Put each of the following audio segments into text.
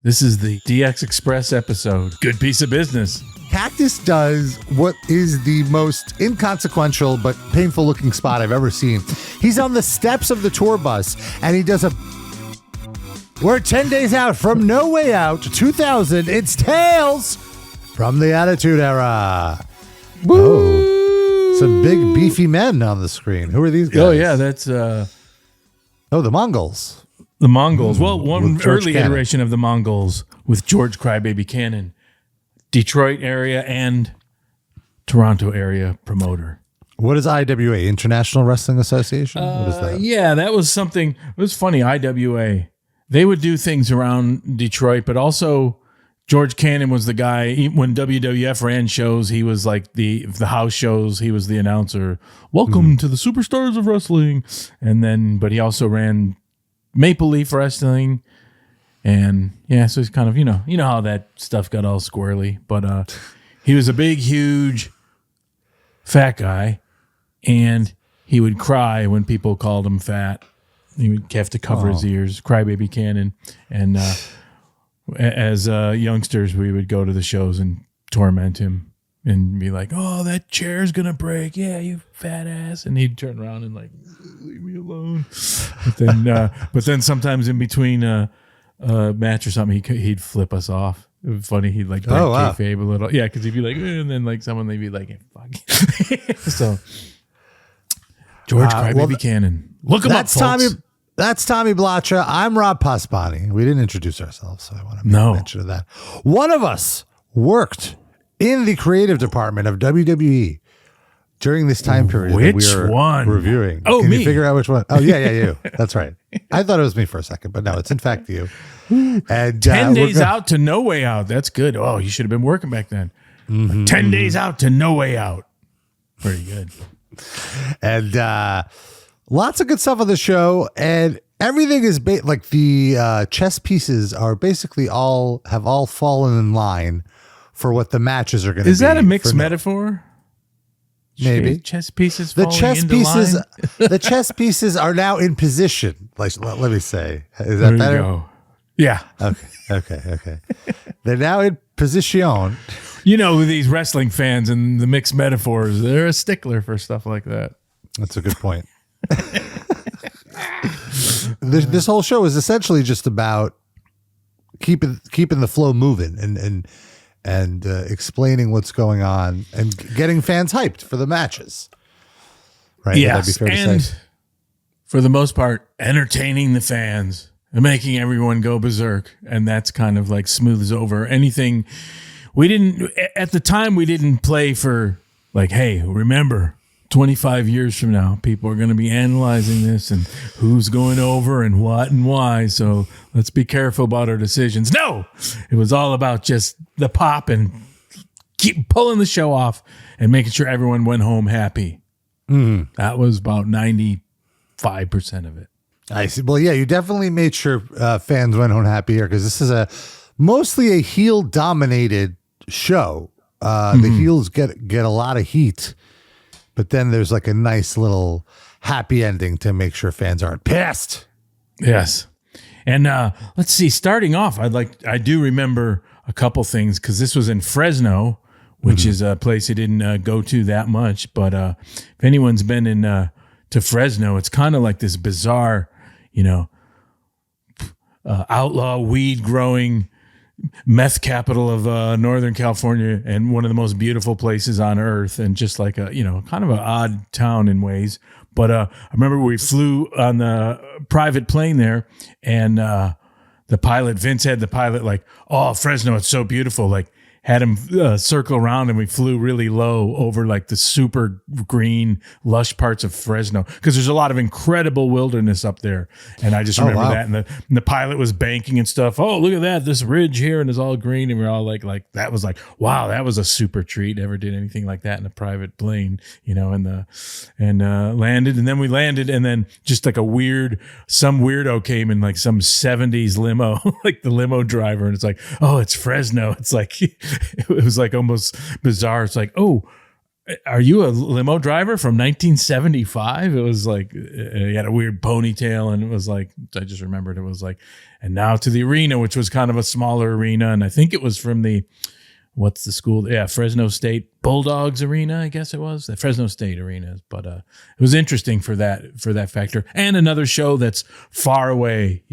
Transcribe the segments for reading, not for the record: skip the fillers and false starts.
This is the DX Express episode. Good piece of business. Cactus does what is the most inconsequential but painful looking spot I've ever seen. He's on the steps of the tour bus and he does we're 10 days out from No Way Out 2000. It's Tales from the Attitude Era. Woo! Some big beefy men on the screen. Who are these guys? Oh yeah, that's the Mongols. The Mongols. Well, one early Cannon. iteration of the Mongols with George Crybaby Cannon. Detroit area and Toronto area promoter. What is IWA? International Wrestling Association? What is that? Yeah, that was something. It was funny. IWA. They would do things around Detroit, but also George Cannon was the guy. When WWF ran shows, he was like the house shows. He was the announcer. Welcome to the Superstars of Wrestling. And then, but he also ran Maple Leaf Wrestling. And yeah, so he's kind of, you know how that stuff got all squirrely, but he was a big, huge, fat guy, and he would cry when people called him fat. He would have to cover his ears, Crybaby Cannon. And as youngsters, we would go to the shows and torment him and be like, "Oh, that chair's gonna break! Yeah, you fat ass!" And he'd turn around and like, "Leave me alone." But then sometimes in between match or something, he'd flip us off. It was funny. He'd like break kayfabe a little. Yeah, because he'd be like, and then like someone, they'd be like, fuck. So George Crybaby Cannon. Look him up, folks. That's Tommy Blacha. I'm Rob Pasbani. We didn't introduce ourselves, so I want to make mention of that. One of us worked in the creative department of WWE during this time period. Which that we one? Reviewing. Oh, Can me. you figure out which one? Oh, yeah, you. That's right. I thought it was me for a second, but no, it's in fact you. And 10 days out to No Way Out. That's good. Oh, you should have been working back then. 10 days out to No Way Out. Pretty good. And lots of good stuff on the show, and everything is like the chess pieces are basically all fallen in line for what the matches are going to be. Is that a mixed metaphor? Maybe chess pieces. The chess pieces are now in position. Like, let me say, is that better? Go. Yeah. Okay. They're now in position. You know, these wrestling fans and the mixed metaphors, they're a stickler for stuff like that. That's a good point. This whole show is essentially just about keeping the flow moving and explaining what's going on and getting fans hyped for the matches. Right? Yes, Would that be fair to and say? for the most part, entertaining the fans and making everyone go berserk. And that's kind of like smooths over anything. At the time, we didn't play for like, hey, remember, 25 years from now, people are going to be analyzing this and who's going over and what and why. So let's be careful about our decisions. No, it was all about just the pop and keep pulling the show off and making sure everyone went home happy. That was about 95% of it. I see. Well, yeah, you definitely made sure fans went home happy here because this is mostly a heel dominated show. The heels get a lot of heat. But then there's like a nice little happy ending to make sure fans aren't pissed. Yes. And let's see, starting off, I do remember a couple things because this was in Fresno, which is a place I didn't go to that much. But if anyone's been to Fresno, it's kind of like this bizarre, outlaw weed growing meth capital of Northern California and one of the most beautiful places on earth, and just like a kind of an odd town in ways. But I remember we flew on the private plane there, and the pilot, Vince, had the pilot like, "Oh, Fresno, it's so beautiful," like had him circle around, and we flew really low over like the super green, lush parts of Fresno because there's a lot of incredible wilderness up there. And I just remember that. And the pilot was banking and stuff. Oh, look at that, this ridge here, and it's all green. And we're all like that was like, wow, that was a super treat. Never did anything like that in a private plane, and landed. And then we landed, and then just like some weirdo came in like some 70s limo, like the limo driver, and it's like, oh, it's Fresno. It's like it was like almost bizarre. It's like, oh, Are you a limo driver from 1975? It was like, he had a weird ponytail, and it was like, I just remembered it was like, and now to the arena, which was kind of a smaller arena. And I think it was from what's the school? Yeah, Fresno State Bulldogs Arena, I guess it was. The Fresno State Arena. But it was interesting for that factor. And another show that's far away,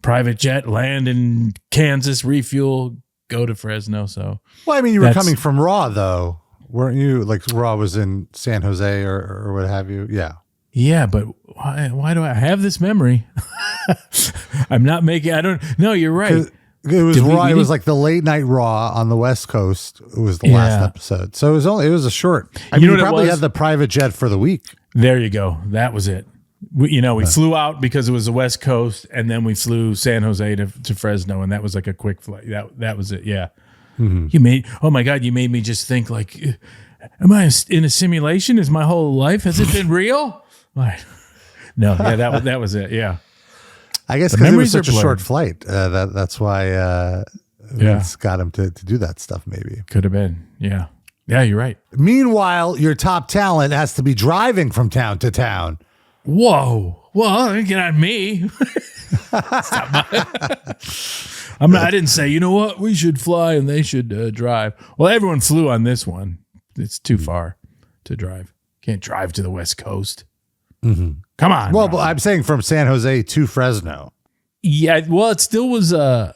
private jet, land in Kansas, refuel, go to Fresno. So, well, I mean, you were coming from Raw, though. Weren't you? Like Raw was in San Jose or what have you? Yeah. Yeah, but why do I have this memory? I'm not making. I don't. No, you're right. It was Raw. It was like the late night Raw on the West Coast. It was the last episode, so it was a short. I mean, you probably had the private jet for the week. There you go. That was it. We flew out because it was the West Coast, and then we flew San Jose to Fresno, and that was like a quick flight. That was it. Yeah. Mm-hmm. Oh my God, you made me just think like, am I in a simulation? Is my whole life, has it been real? Right. No, yeah, that was it. Yeah. I guess because it was such a short flight. That's why Vince got him to do that stuff, maybe. Could have been. Yeah. Yeah, you're right. Meanwhile, your top talent has to be driving from town to town. Whoa. Well, get on me. I didn't say, you know what, we should fly and they should drive. Well, everyone flew on this one. It's too far to drive. Can't drive to the West Coast. Mm-hmm. Come on. Well, but I'm saying from San Jose to Fresno. Yeah, well, it still was, I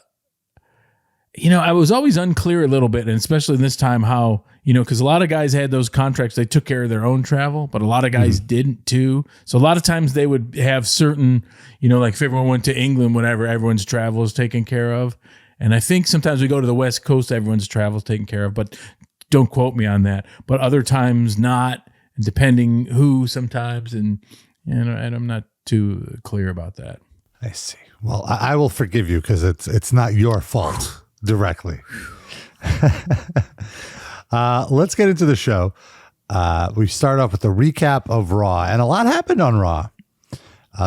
was always unclear a little bit, and especially this time how, because a lot of guys had those contracts, they took care of their own travel, but a lot of guys didn't too. So a lot of times they would have certain, like if everyone went to England, whatever, everyone's travel is taken care of. And I think sometimes we go to the West Coast, everyone's travel is taken care of, but don't quote me on that. But other times not, depending who sometimes, and I'm not too clear about that. I see. Well, I will forgive you because it's not your fault directly. Let's get into the show. We start off with a recap of Raw, and a lot happened on Raw.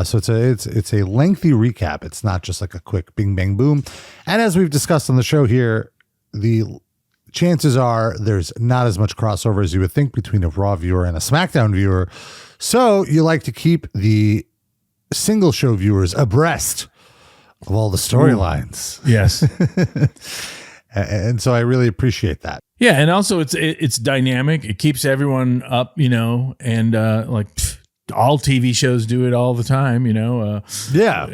So it's a lengthy recap. It's not just like a quick bing bang boom. And as we've discussed on the show here, the chances are there's not as much crossover as you would think between a Raw viewer and a SmackDown viewer. So you like to keep the single show viewers abreast of all the storylines. Yes. And so I really appreciate that. Yeah, and also it's dynamic. It keeps everyone up, and all TV shows do it all the time, Yeah.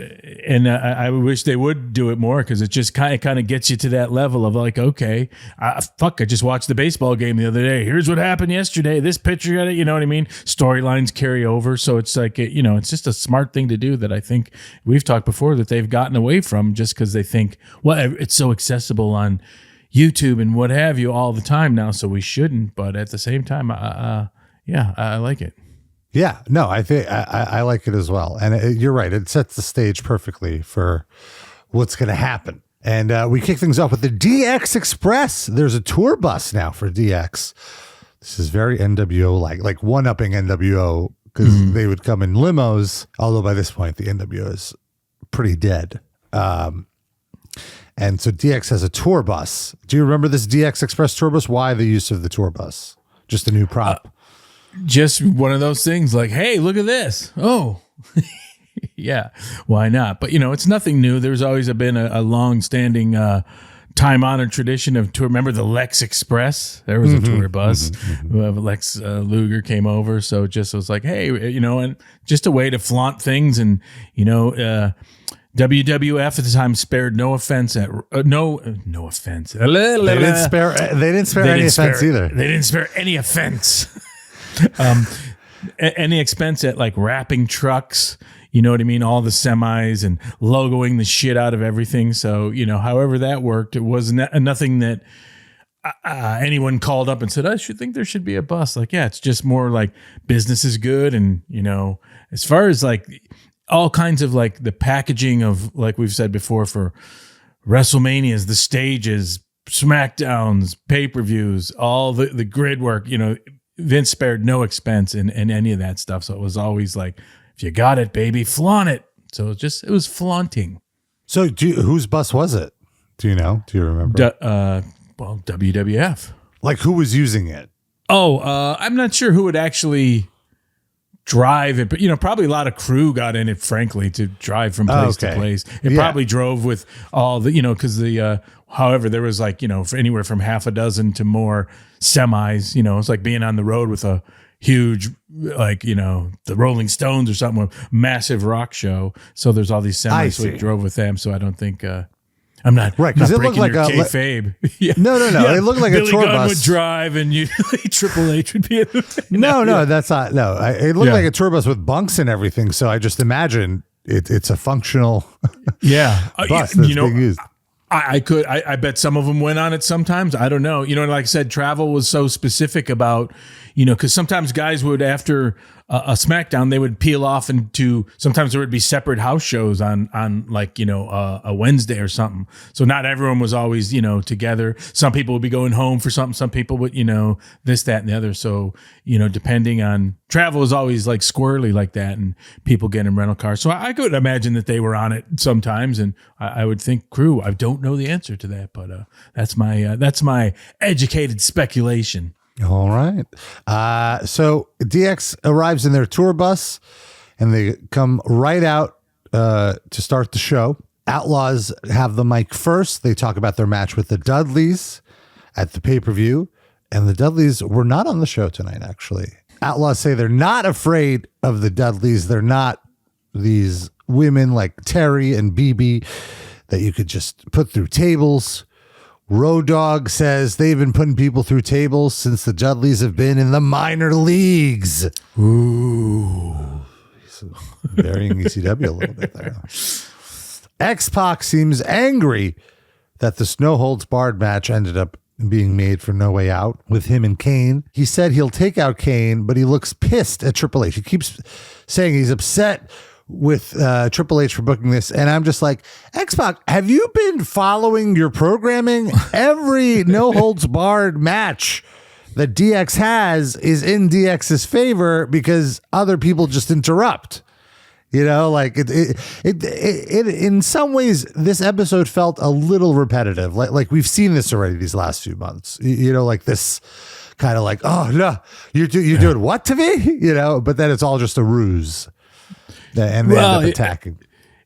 And I wish they would do it more because it just kind of gets you to that level of like, okay, I just watched the baseball game the other day. Here's what happened yesterday. This pitcher got it. You know what I mean? Storylines carry over. So it's like, it's just a smart thing to do that I think we've talked before that they've gotten away from just because they think, well, it's so accessible on YouTube and what have you all the time now. So we shouldn't. But at the same time, I like it. Yeah, no, I think I like it as well. And you're right. It sets the stage perfectly for what's going to happen. And we kick things off with the DX Express. There's a tour bus now for DX. This is very NWO like one-upping NWO because they would come in limos, although by this point the NWO is pretty dead. And so DX has a tour bus. Do you remember this DX Express tour bus? Why the use of the tour bus? Just a new prop. Just one of those things like, hey, look at this. Oh, yeah, why not? But, it's nothing new. There's always been a long-standing time-honored tradition of tour. Remember the Lex Express? There was a tour bus. Lex Luger came over. So it just was like, hey, and just a way to flaunt things. And, WWF at the time spared no offense at no offense. They didn't spare any offense either. They didn't spare any offense. Any expense at like wrapping trucks, you know what I mean? All the semis and logoing the shit out of everything. So, however that worked, it was nothing that anyone called up and said, I should think there should be a bus. Like, yeah, it's just more like business is good. And, as far as like all kinds of like the packaging of, like we've said before, for WrestleManias, the stages, Smackdowns, pay-per-views, all the grid work, Vince spared no expense in any of that stuff. So it was always like, if you got it, baby, flaunt it. So it was flaunting. So whose bus was it? Do you know? Do you remember? WWF. Like who was using it? I'm not sure who would actually drive it, but probably a lot of crew got in it, frankly, to drive from place to place. It probably drove with all the, because however, there was like, for anywhere from half a dozen to more semis, it's like being on the road with a huge, like, the Rolling Stones or something, a massive rock show. So there's all these semis, so he drove with them. So I don't think, I'm not right because it looked like a kayfabe. No. Yeah. It looked like Billy a tour Gunn bus. Would drive, and Triple H would be. No, that's not. No, it looked like a tour bus with bunks and everything. So I just imagine it's a functional. Bus that's being used. I bet some of them went on it sometimes. I don't know. Like I said, travel was so specific about, because sometimes guys would, after a SmackDown, they would peel off into, sometimes there would be separate house shows on like, a Wednesday or something. So not everyone was always, together. Some people would be going home for something. Some people would, this, that, and the other. So, depending on, travel is always like squirrely like that, and people get in rental cars. So I could imagine that they were on it sometimes, and I would think crew. I don't know the answer to that, but that's my educated speculation. All right. So DX arrives in their tour bus, and they come right out to start the show. Outlaws have the mic first. They talk about their match with the Dudleys at the pay-per-view, and the Dudleys were not on the show tonight, actually. Outlaws say they're not afraid of the Dudleys. They're not these women like Terry and BB that you could just put through tables. Road Dogg says they've been putting people through tables since the Dudleys have been in the minor leagues. Ooh. He's burying ECW a little bit there. X-Pac seems angry that the No Holds Barred match ended up being made for No Way Out with him and Kane. He said he'll take out Kane, but he looks pissed at Triple H. He keeps saying he's upset with Triple H for booking this, and I'm just like, X-Pac, have you been following your programming? Every No Holds Barred match that DX has is in DX's favor because other people just interrupt. Like it in some ways, this episode felt a little repetitive. Like we've seen this already these last few months. Like this kind of like, oh no, you're doing what to me? But then it's all just a ruse. And they end up attacking.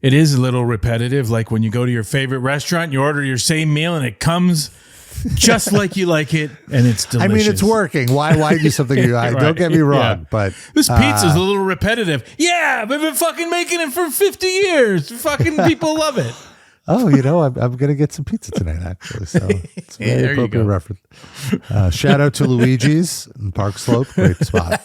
It is a little repetitive. Like when you go to your favorite restaurant, you order your same meal and it comes just like you like it, and it's delicious. I mean, it's working. Why do something you like? Right. Don't get me wrong, but this pizza's a little repetitive. Yeah, but I've been fucking making it for 50 years. Fucking people love it. Oh, I'm going to get some pizza tonight, actually. So it's a very appropriate reference. Shout out to Luigi's in Park Slope. Great spot.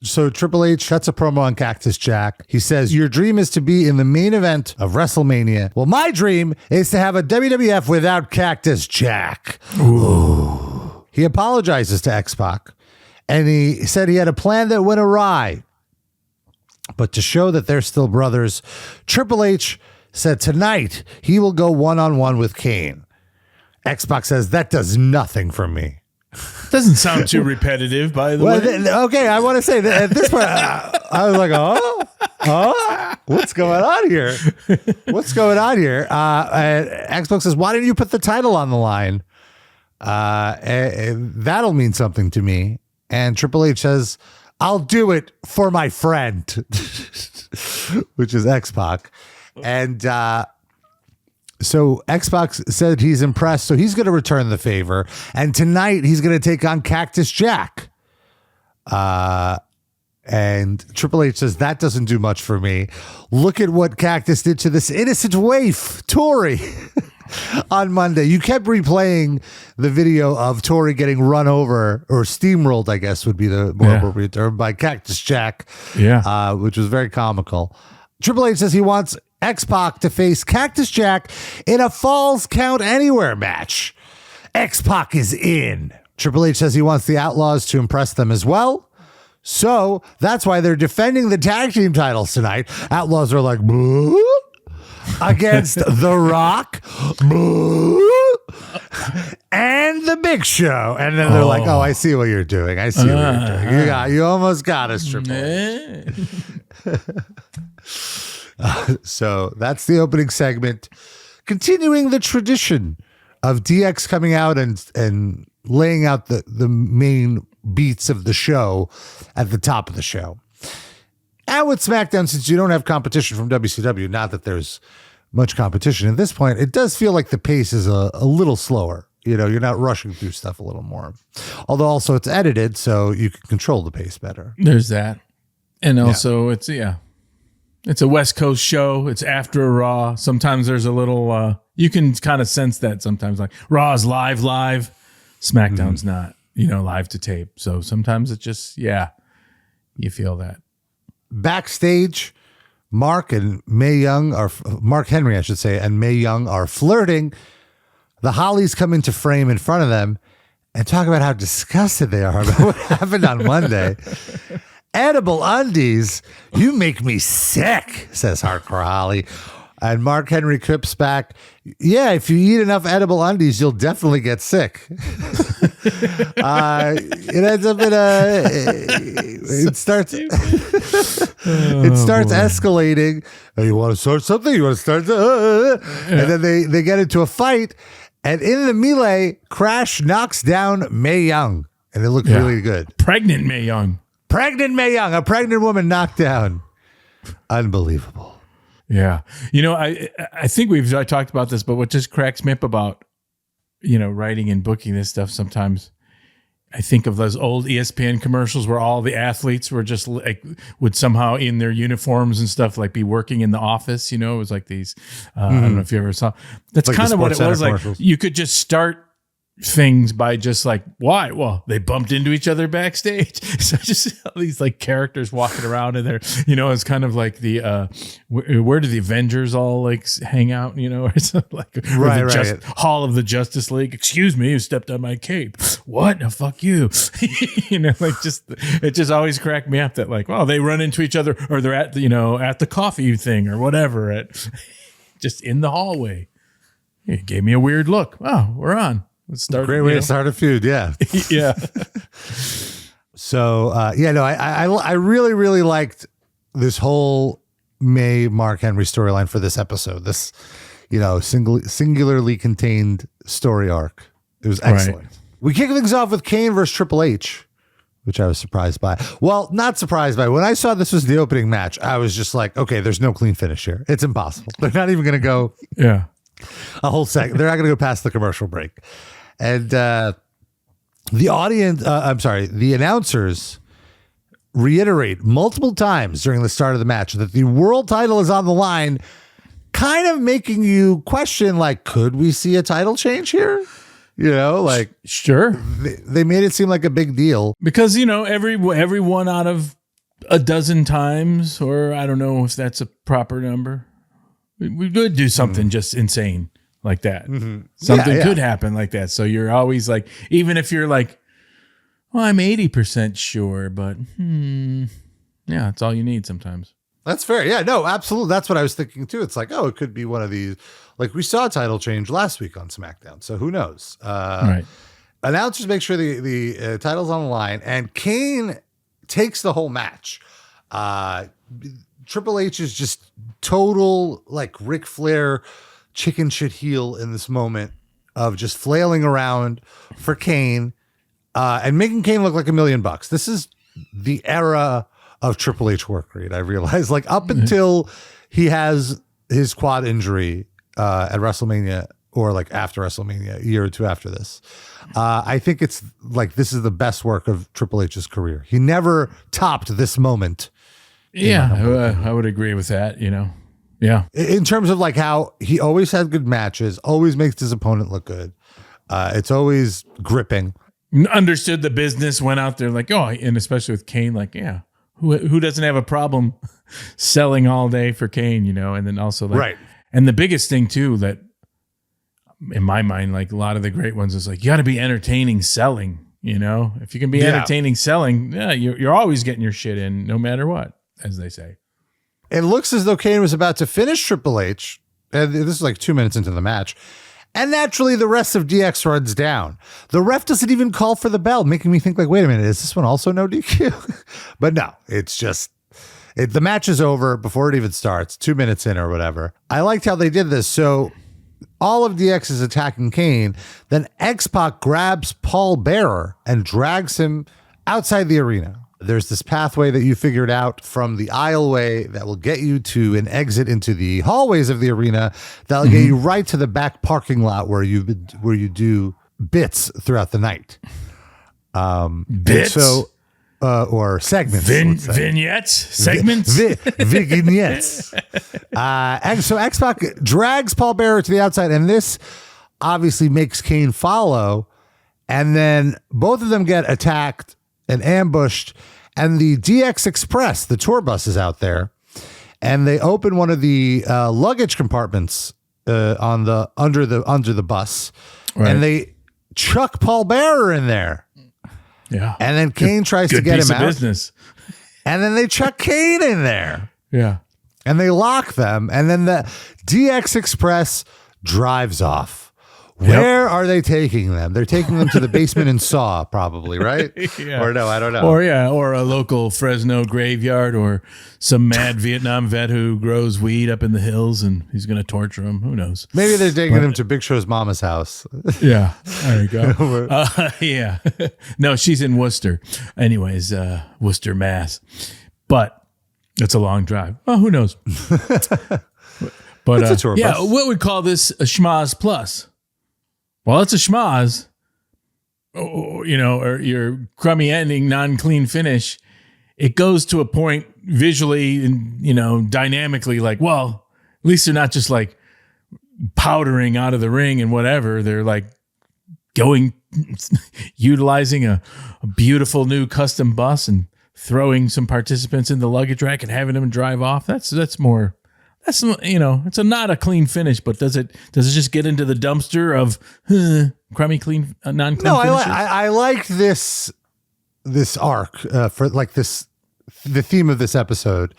So Triple H shuts a promo on Cactus Jack. He says, your dream is to be in the main event of WrestleMania. Well, my dream is to have a WWF without Cactus Jack. Ooh. He apologizes to X-Pac, and he said he had a plan that went awry. But to show that they're still brothers, Triple H said tonight he will go one-on-one with Kane. X-Pac says, that does nothing for me. Doesn't sound too repetitive, by the way. Okay, I want to say that at this point, I was like, what's going on here? What's going on here? Xbox says, why didn't you put the title on the line? That'll mean something to me. And Triple H says, I'll do it for my friend, which is X-Pac. And so X-Pac said he's impressed, so he's going to return the favor. And tonight he's going to take on Cactus Jack. And Triple H says, that doesn't do much for me. Look at what Cactus did to this innocent waif, Tori, on Monday. You kept replaying the video of Tori getting run over, or steamrolled, I guess would be the more appropriate term, by Cactus Jack, which was very comical. Triple H says he wants X-Pac to face Cactus Jack in a Falls Count Anywhere match. X-Pac is in. Triple H says he wants the Outlaws to impress them as well. So that's why they're defending the tag team titles tonight. Outlaws are like, boo, against The Rock, boo, and The Big Show. And then they're like, oh, I see what you're doing. I see what you're doing. You almost got us, Triple H. So that's the opening segment, continuing the tradition of DX coming out and laying out the main beats of the show at the top of the show. And with SmackDown, since you don't have competition from WCW, not that there's much competition at this point, it does feel like the pace is a little slower. You know, you're not rushing through stuff a little more. Although also it's edited, so you can control the pace better. There's that. And also it's a West Coast show. It's after a Raw. Sometimes there's a little, you can kind of sense that sometimes, like Raw's live. SmackDown's not, live to tape. So sometimes it's just, you feel that. Backstage, Mark Henry, I should say, and Mae Young are flirting. The Hollies come into frame in front of them and talk about how disgusted they are about what happened on Monday. Edible undies, you make me sick, says Hardcore Holly. And Mark Henry quips back, yeah, if you eat enough edible undies, you'll definitely get sick. It ends up in it starts escalating. Oh, you want to start something? You want to start? And then they get into a fight. And in the melee, Crash knocks down Mae Young. And it looked really good. Pregnant Mae Young. A pregnant woman knocked down. Unbelievable. Yeah. I think I talked about this, but what just cracks me up about, writing and booking this stuff sometimes, I think of those old ESPN commercials where all the athletes were just like, would somehow in their uniforms and stuff, like be working in the office, it was like these, I don't know if you ever saw, that's like kind of what it was like. You could just start things by just like, why? Well, they bumped into each other backstage. So just all these like characters walking around in there, it's kind of like the, where do the Avengers all like hang out, or something like, right. Hall of the Justice League. Excuse me, you stepped on my cape. What? No, fuck you. It just always cracked me up that like, well, they run into each other or they're at the, at the coffee thing or whatever, just in the hallway. It gave me a weird look. Oh, we're on. Great way to start a feud, yeah. Yeah. So, I really, really liked this whole Mark Henry storyline for this episode. This, singularly contained story arc. It was excellent. Right. We kick things off with Kane versus Triple H, which I was surprised by. Well, not surprised by. When I saw this was the opening match, I was just like, okay, there's no clean finish here. It's impossible. They're not even going to go a whole second. They're not going to go past the commercial break. And the announcers reiterate multiple times during the start of the match that the world title is on the line, kind of making you question, like, could we see a title change here? Sure. They made it seem like a big deal. Because, every one out of a dozen times, or I don't know if that's a proper number, we would do something just insane like that. Mm-hmm. Something could happen like that. So you're always like, even if you're like, well, I'm 80% sure, but that's all you need sometimes. That's fair. Yeah, no, absolutely. That's what I was thinking too. It's like, oh, it could be one of these, like we saw a title change last week on SmackDown. So who knows? Right. Announcers make sure the title's on the line, and Kane takes the whole match. Triple H is just total like Ric Flair chicken shit heel in this moment of just flailing around for Kane and making Kane look like $1 million. This is the era of Triple H work rate. I realize, like, up until he has his quad injury at WrestleMania, or like after WrestleMania, a year or two after this, I think it's like this is the best work of Triple H's career. He never topped this moment. Yeah, I would agree with that. Yeah. In terms of like how he always had good matches, always makes his opponent look good. It's always gripping. Understood the business, went out there like, and especially with Kane, like, who doesn't have a problem selling all day for Kane, and then also like, right. And the biggest thing too, that in my mind, like a lot of the great ones is like, you got to be entertaining selling, if you can be entertaining selling, you're always getting your shit in no matter what, as they say. It looks as though Kane was about to finish Triple H, and this is like 2 minutes into the match, and naturally the rest of DX runs down. The ref doesn't even call for the bell, making me think like, wait a minute, is this one also no DQ? But no, it's just, the match is over before it even starts, 2 minutes in or whatever. I liked how they did this. So all of DX is attacking Kane. Then X-Pac grabs Paul Bearer and drags him outside the arena. There's this pathway that you figured out from the aisleway that will get you to an exit into the hallways of the arena. That'll get you right to the back parking lot where you do bits throughout the night. Bits? So, or segments. Vignettes? Segments? Vignettes. And so X-Pac drags Paul Bearer to the outside, and this obviously makes Kane follow. And then both of them get attacked and ambushed, and the DX Express, the tour bus, is out there, and they open one of the luggage compartments under the bus, right. And they chuck Paul Bearer in there. Yeah, and then Kane tries to get him out. Business. And then they chuck Kane in there. Yeah, and they lock them, and then the DX Express drives off. Where are they taking them? They're taking them to the basement in Saw, probably, right? Yeah. Or no, I don't know. Or a local Fresno graveyard, or some mad Vietnam vet who grows weed up in the hills and he's going to torture him. Who knows? Maybe they're taking him to Big Show's mama's house. Yeah, there you go. Yeah. No, she's in Worcester. Anyways, Worcester, Mass. But it's a long drive. Oh, who knows? But it's a tour yeah, bus. what would call this a schmaz plus? Well, it's a schmaz, or your crummy ending, non-clean finish. It goes to a point visually and, dynamically, like, well, at least they're not just like powdering out of the ring and whatever. They're like utilizing a beautiful new custom bus and throwing some participants in the luggage rack and having them drive off. That's more. That's, it's not a clean finish, but does it just get into the dumpster of crummy clean, non-clean No, finishes? I like this arc for like the theme of this episode.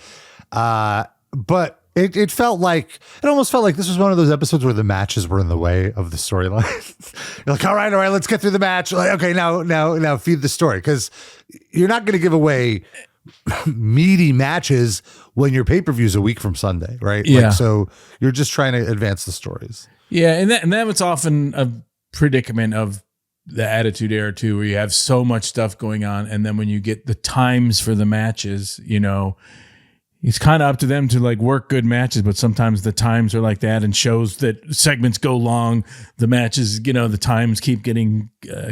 But it almost felt like this was one of those episodes where the matches were in the way of the storyline. You're like, all right, let's get through the match. Like, okay, now feed the story, because you're not going to give away meaty matches when your pay-per-view's a week from Sunday, right? Yeah. Like, so you're just trying to advance the stories. Yeah, and that was often a predicament of the Attitude Era too, where you have so much stuff going on, and then when you get the times for the matches, it's kind of up to them to like work good matches, but sometimes the times are like that, and shows that segments go long, the matches, the times keep getting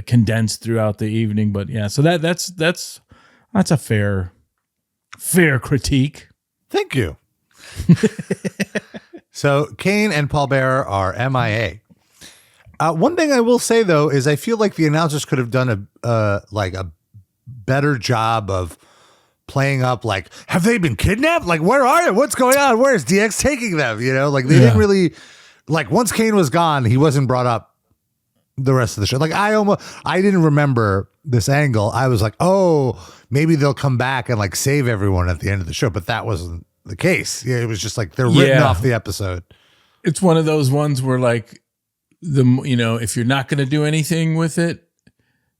condensed throughout the evening. But yeah, so that's a fair critique. Thank you. So Kane and Paul Bearer are MIA. One thing I will say though is I feel like the announcers could have done a better job of playing up like, have they been kidnapped? Like, where are they? What's going on? Where is DX taking them? Like they didn't really, like, once Kane was gone, he wasn't brought up the rest of the show. Like I didn't remember this angle. I was like, oh, maybe they'll come back and like save everyone at the end of the show, but that wasn't the case. Yeah, it was just like they're written off the episode. It's one of those ones where like if you're not going to do anything with it,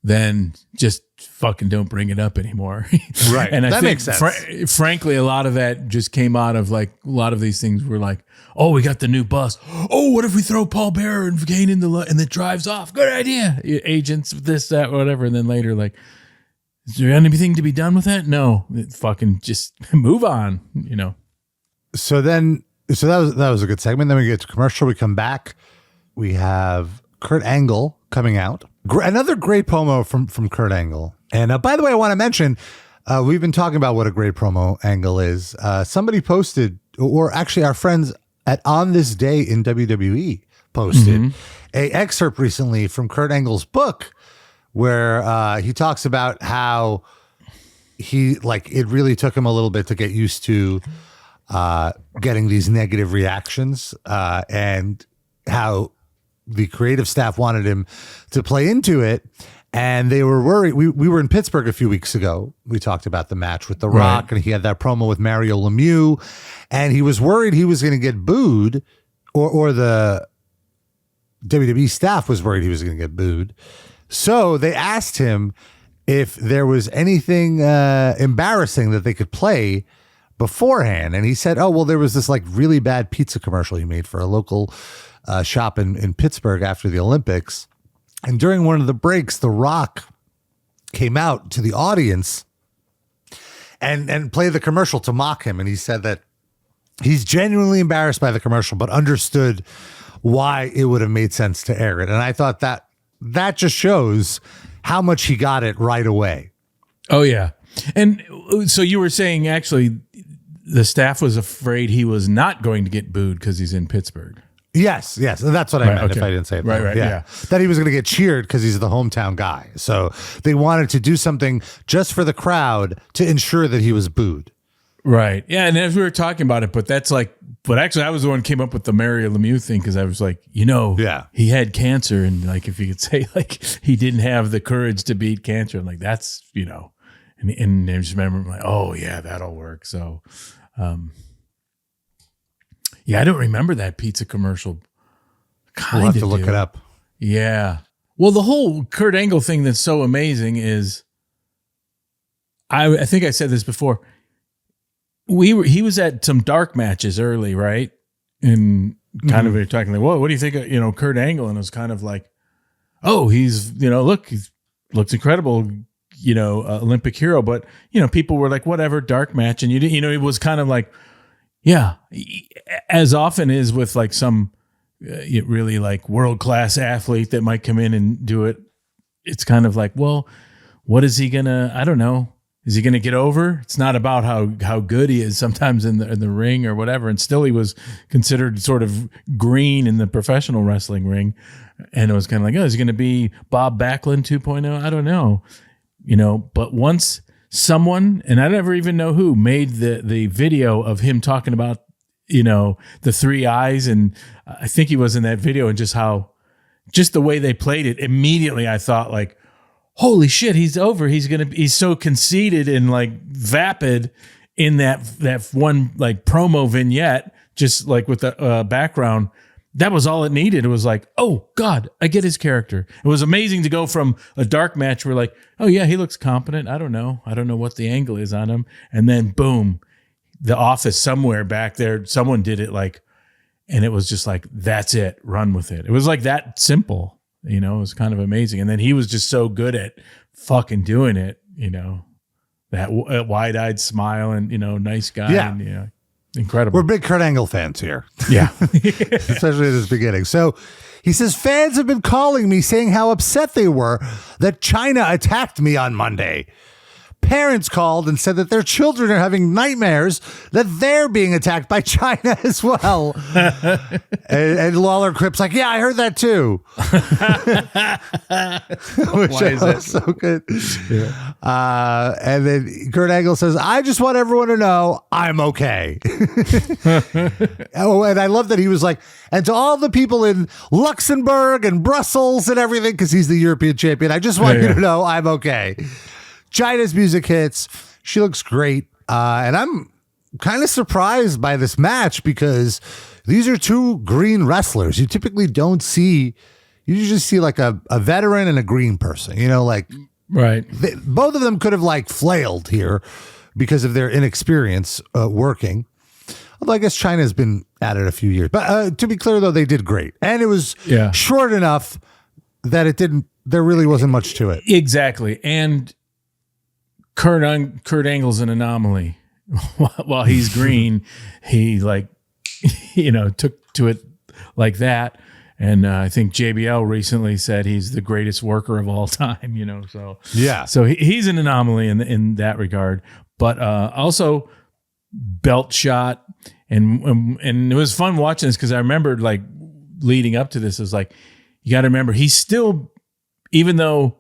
then just fucking don't bring it up anymore. Right. And I that think, makes sense. Frankly, a lot of that just came out of like a lot of these things were like, oh, we got the new bus. Oh, what if we throw Paul Bearer and Kane in and it drives off? Good idea. Agents, this, that, whatever. And then later, like, is there anything to be done with that? No, fucking just move on, So that was a good segment. Then we get to commercial. We come back. We have Kurt Angle coming out. Another great promo from Kurt Angle. And by the way, I want to mention, we've been talking about what a great promo Angle is. Somebody posted, or actually our friends at On This Day in WWE posted a excerpt recently from Kurt Angle's book, where he talks about how it really took him a little bit to get used to getting these negative reactions, and how the creative staff wanted him to play into it. And they were worried. We were in Pittsburgh a few weeks ago. We talked about the match with The Rock, and he had that promo with Mario Lemieux, and he was worried he was going to get booed, or the WWE staff was worried he was going to get booed. So they asked him if there was anything embarrassing that they could play beforehand. And he said, oh, well, there was this like really bad pizza commercial he made for a local shop in Pittsburgh after the Olympics. And during one of the breaks, The Rock came out to the audience and played the commercial to mock him. And he said that he's genuinely embarrassed by the commercial, but understood why it would have made sense to air it. And I thought that just shows how much he got it right away. Oh, yeah. And so you were saying actually the staff was afraid he was not going to get booed because he's in Pittsburgh. Yes. That's what I meant if I didn't say it. Right, yeah. That he was going to get cheered because he's the hometown guy. So they wanted to do something just for the crowd to ensure that he was booed. Right. Yeah. And as we were talking about it, but actually I was the one who came up with the Mario Lemieux thing because I was like, he had cancer. And like, if you could say like he didn't have the courage to beat cancer, I'm like, that's, and I just remember like, oh yeah, that'll work. So, yeah, I don't remember that pizza commercial. We'll have to look it up. Yeah. Well, the whole Kurt Angle thing that's so amazing is, I think I said this before. He was at some dark matches early, right? And kind of talking like, whoa, what do you think of, Kurt Angle? And it was kind of like, oh, he's, look, he looks incredible, Olympic hero. But, people were like, whatever, dark match. And it was kind of like, yeah, as often is with like some really like world-class athlete that might come in and do it. It's kind of like, well, what is he gonna, I don't know. Is he going to get over? It's not about how good he is sometimes in the ring or whatever. And still he was considered sort of green in the professional wrestling ring. And it was kind of like, oh, is he going to be Bob Backlund 2.0? I don't know. But once someone, and I never even know who, made the video of him talking about, the three eyes. And I think he was in that video, and just the way they played it, immediately I thought like, holy shit, he's over. He's so conceited and like vapid in that one like promo vignette, just like with the background. That was all it needed. It was like, oh God, I get his character. It was amazing to go from a dark match where like, oh yeah, he looks competent. I don't know what the angle is on him. And then boom, the office somewhere back there, someone did it like, and it was just like, that's it, run with it. It was like that simple. It was kind of amazing. And then he was just so good at fucking doing it, that wide-eyed smile and, nice guy. Yeah. And, incredible. We're big Kurt Angle fans here. Yeah. Especially at this beginning. So he says, fans have been calling me saying how upset they were that Chyna attacked me on Monday. Parents called and said that their children are having nightmares that they're being attacked by Chyna as well. and Lawler Crip's like, yeah, I heard that too. Which Why is that so good? Yeah. And then Kurt Angle says, I just want everyone to know I'm okay. Oh, and I love that he was like, and to all the people in Luxembourg and Brussels and everything, because he's the European champion, I just want you to know I'm okay. Chyna's music hits. She looks great. And I'm kind of surprised by this match because these are two green wrestlers. You typically don't see, you just see like a veteran and a green person, right. Both of them could have like flailed here because of their inexperience working. Although I guess Chyna's been at it a few years. But to be clear, though, they did great. And it was short enough that there really wasn't much to it. Exactly. And Kurt Angle's an anomaly. While he's green, he took to it like that. And I think JBL recently said he's the greatest worker of all time, so. Yeah. So he's an anomaly in that regard, but also belt shot. And it was fun watching this because I remembered like leading up to this, it was like, you got to remember he's still, even though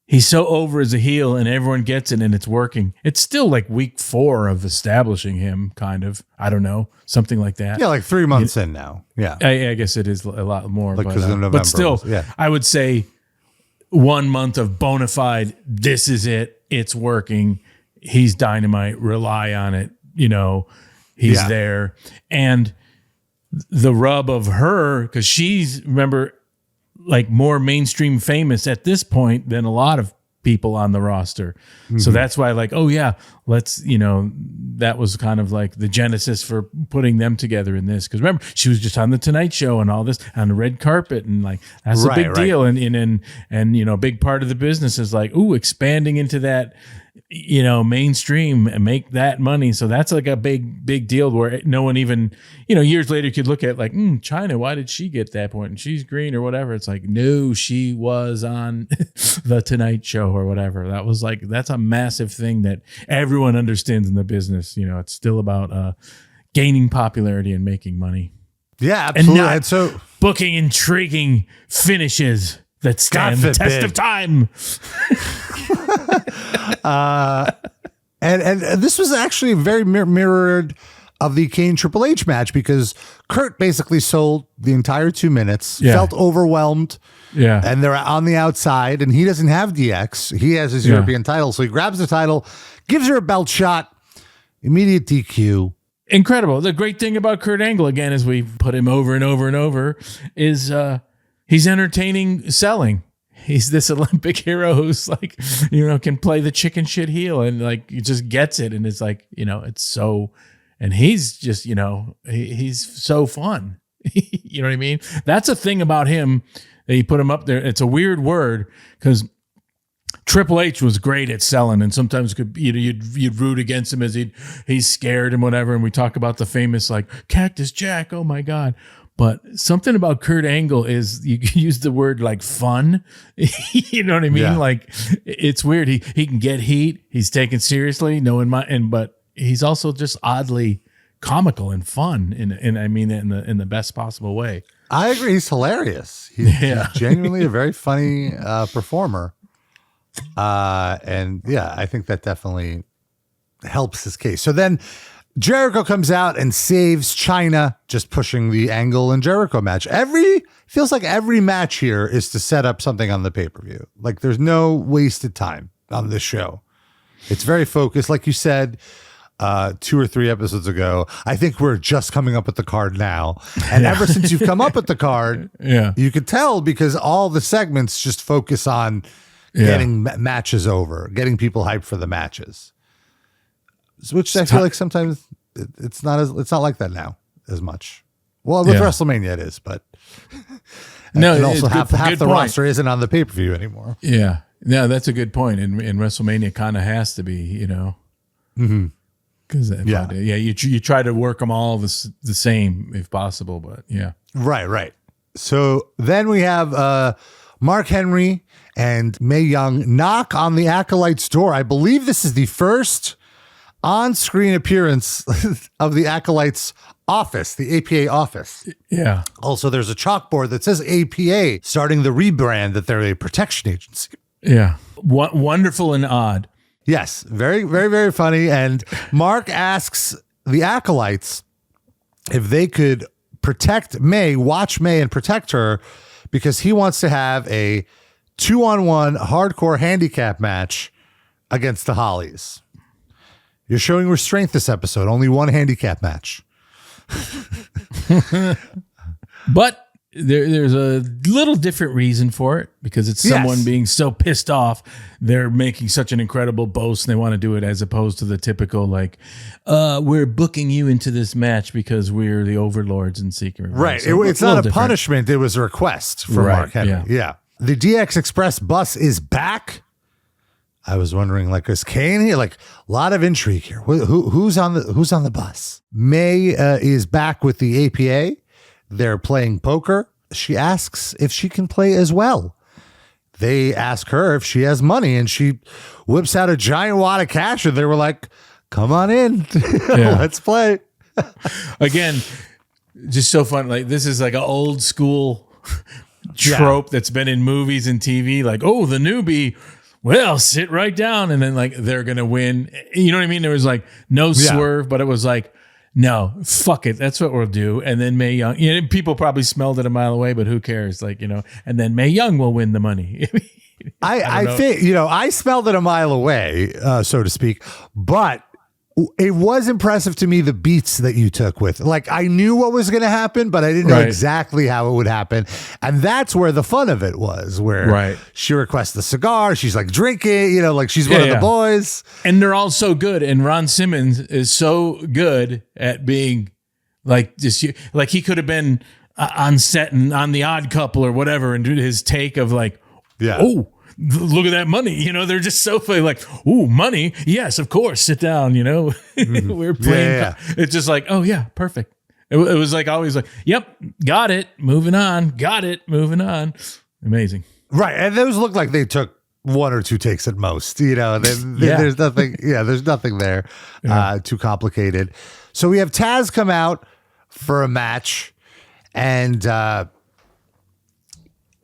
he's so over as a heel and everyone gets it and it's working, it's still like week 4 of establishing him, kind of. I don't know, something like that. Yeah, like 3 months in now. Yeah. I guess it is a lot more. Like, but still, I would say 1 month of bona fide, this is it, it's working, he's dynamite, rely on it, he's there. And the rub of her, because she's, remember, like more mainstream famous at this point than a lot of people on the roster. So that's why, like, oh yeah, let's, that was kind of like the genesis for putting them together in this. Because remember, she was just on the Tonight Show and all this on the red carpet, and like that's a big deal. And a big part of the business is like, ooh, expanding into that, mainstream and make that money. So that's like a big deal where no one even, years later could look at like, Chyna, why did she get that point? And she's green or whatever. It's like, no, she was on the Tonight Show or whatever. That was like, that's a massive thing that everyone understands in the business. It's still about gaining popularity and making money. Yeah, absolutely. And not so booking intriguing finishes that stand the test of time. And this was actually very mirrored of the Kane Triple H match, because Kurt basically sold the entire 2 minutes, felt overwhelmed. Yeah. And they're on the outside, and he doesn't have DX. He has his European title. So he grabs the title, gives her a belt shot, immediate DQ. Incredible. The great thing about Kurt Angle, again, as we put him over and over and over, is he's entertaining selling. He's this Olympic hero who's like, can play the chicken shit heel, and like he just gets it. And it's like, it's so, and he's just, he's so fun. You know what I mean? That's a thing about him that you put him up there. It's a weird word because Triple H was great at selling, and sometimes you'd root against him as he's scared and whatever. And we talk about the famous like Cactus Jack. Oh my God. But something about Kurt Angle is you can use the word like fun. You know what I mean? Yeah. Like it's weird. He can get heat. He's taken seriously. But he's also just oddly comical and fun. And I mean in the best possible way. I agree. He's hilarious. He's genuinely a very funny performer. And yeah, I think that definitely helps his case. So then Jericho comes out and saves Chyna, just pushing the Angle and Jericho match. Feels like every match here is to set up something on the pay-per-view. Like there's no wasted time on this show. It's very focused. Like you said 2 or 3 episodes ago, I think we're just coming up with the card now. And ever since you've come up with the card, you could tell because all the segments just focus on getting matches over, getting people hyped for the matches. Which I feel like sometimes it's not like that now as much. Well, with WrestleMania it is, but no, and also half the point. roster isn't on the pay-per-view anymore. Yeah, no, that's a good point. And WrestleMania kind of has to be, because you try to work them all the same if possible, but right. So then we have Mark Henry and Mae Young knock on the Acolytes' door. I believe this is the first on-screen appearance of the Acolytes office, the APA office. Yeah. Also, there's a chalkboard that says APA, starting the rebrand that they're a protection agency. Yeah. Wonderful and odd. Yes. Very, very, very funny. And Mark asks the Acolytes if they could protect Mae, watch Mae and protect her, because he wants to have a 2-on-1 hardcore handicap match against the Hollies. You're showing restraint this episode. Only one handicap match. But there's a little different reason for it, because it's someone being so pissed off. They're making such an incredible boast, and they want to do it as opposed to the typical, like, we're booking you into this match because we're the overlords and secret. Right. So it's not a punishment. It was a request from Mark Henry. Yeah. The DX Express bus is back. I was wondering, like, is Kane here? Like, a lot of intrigue here. Who's on the bus? Mae is back with the APA. They're playing poker. She asks if she can play as well. They ask her if she has money, and she whips out a giant wad of cash, and they were like, "Come on in, let's play." Again, just so fun. Like, this is like an old school trope that's been in movies and TV. Like, oh, the newbie. Well, sit right down, and then like they're gonna win. You know what I mean? There was like no swerve, but it was like, no, fuck it, that's what we'll do. And then Mae Young, people probably smelled it a mile away, but who cares? Like, and then Mae Young will win the money. I think I smelled it a mile away, so to speak. But it was impressive to me, the beats that you took with, like, I knew what was going to happen, but I didn't know exactly how it would happen. And that's where the fun of it was, where she requests the cigar. She's like drinking, like she's one of the boys. And they're all so good. And Ron Simmons is so good at being like this, like he could have been on set and on The Odd Couple or whatever, and do his take of like, oh, look at that money. They're just so funny, like, ooh, money. Yes, of course. Sit down, We're playing. It's just like, oh, yeah, perfect. It was like always like, yep, got it. Moving on. Got it. Moving on. Amazing. Right. And those look like they took 1 or 2 takes at most. There's nothing. Yeah, there's nothing there too complicated. So we have Tazz come out for a match, and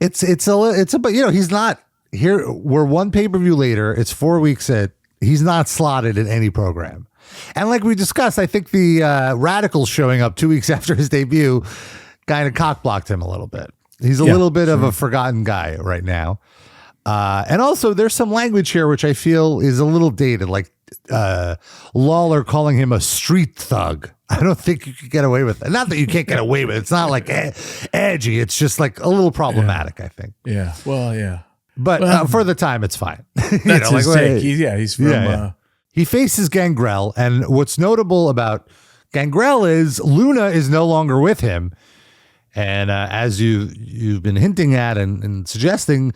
it's he's not. Here, we're one pay-per-view later. It's 4 weeks in. He's not slotted in any program. And like we discussed, I think the Radcialz showing up 2 weeks after his debut kind of cock-blocked him a little bit. He's a little bit of a forgotten guy right now. And also, there's some language here which I feel is a little dated, like Lawler calling him a street thug. I don't think you could get away with it. Not that you can't get away with it. It's not like edgy. It's just like a little problematic, I think. Yeah. Well, yeah. But for the time, it's fine. That's his take. He's from... He faces Gangrel, and what's notable about Gangrel is Luna is no longer with him. And as you've been hinting at and suggesting,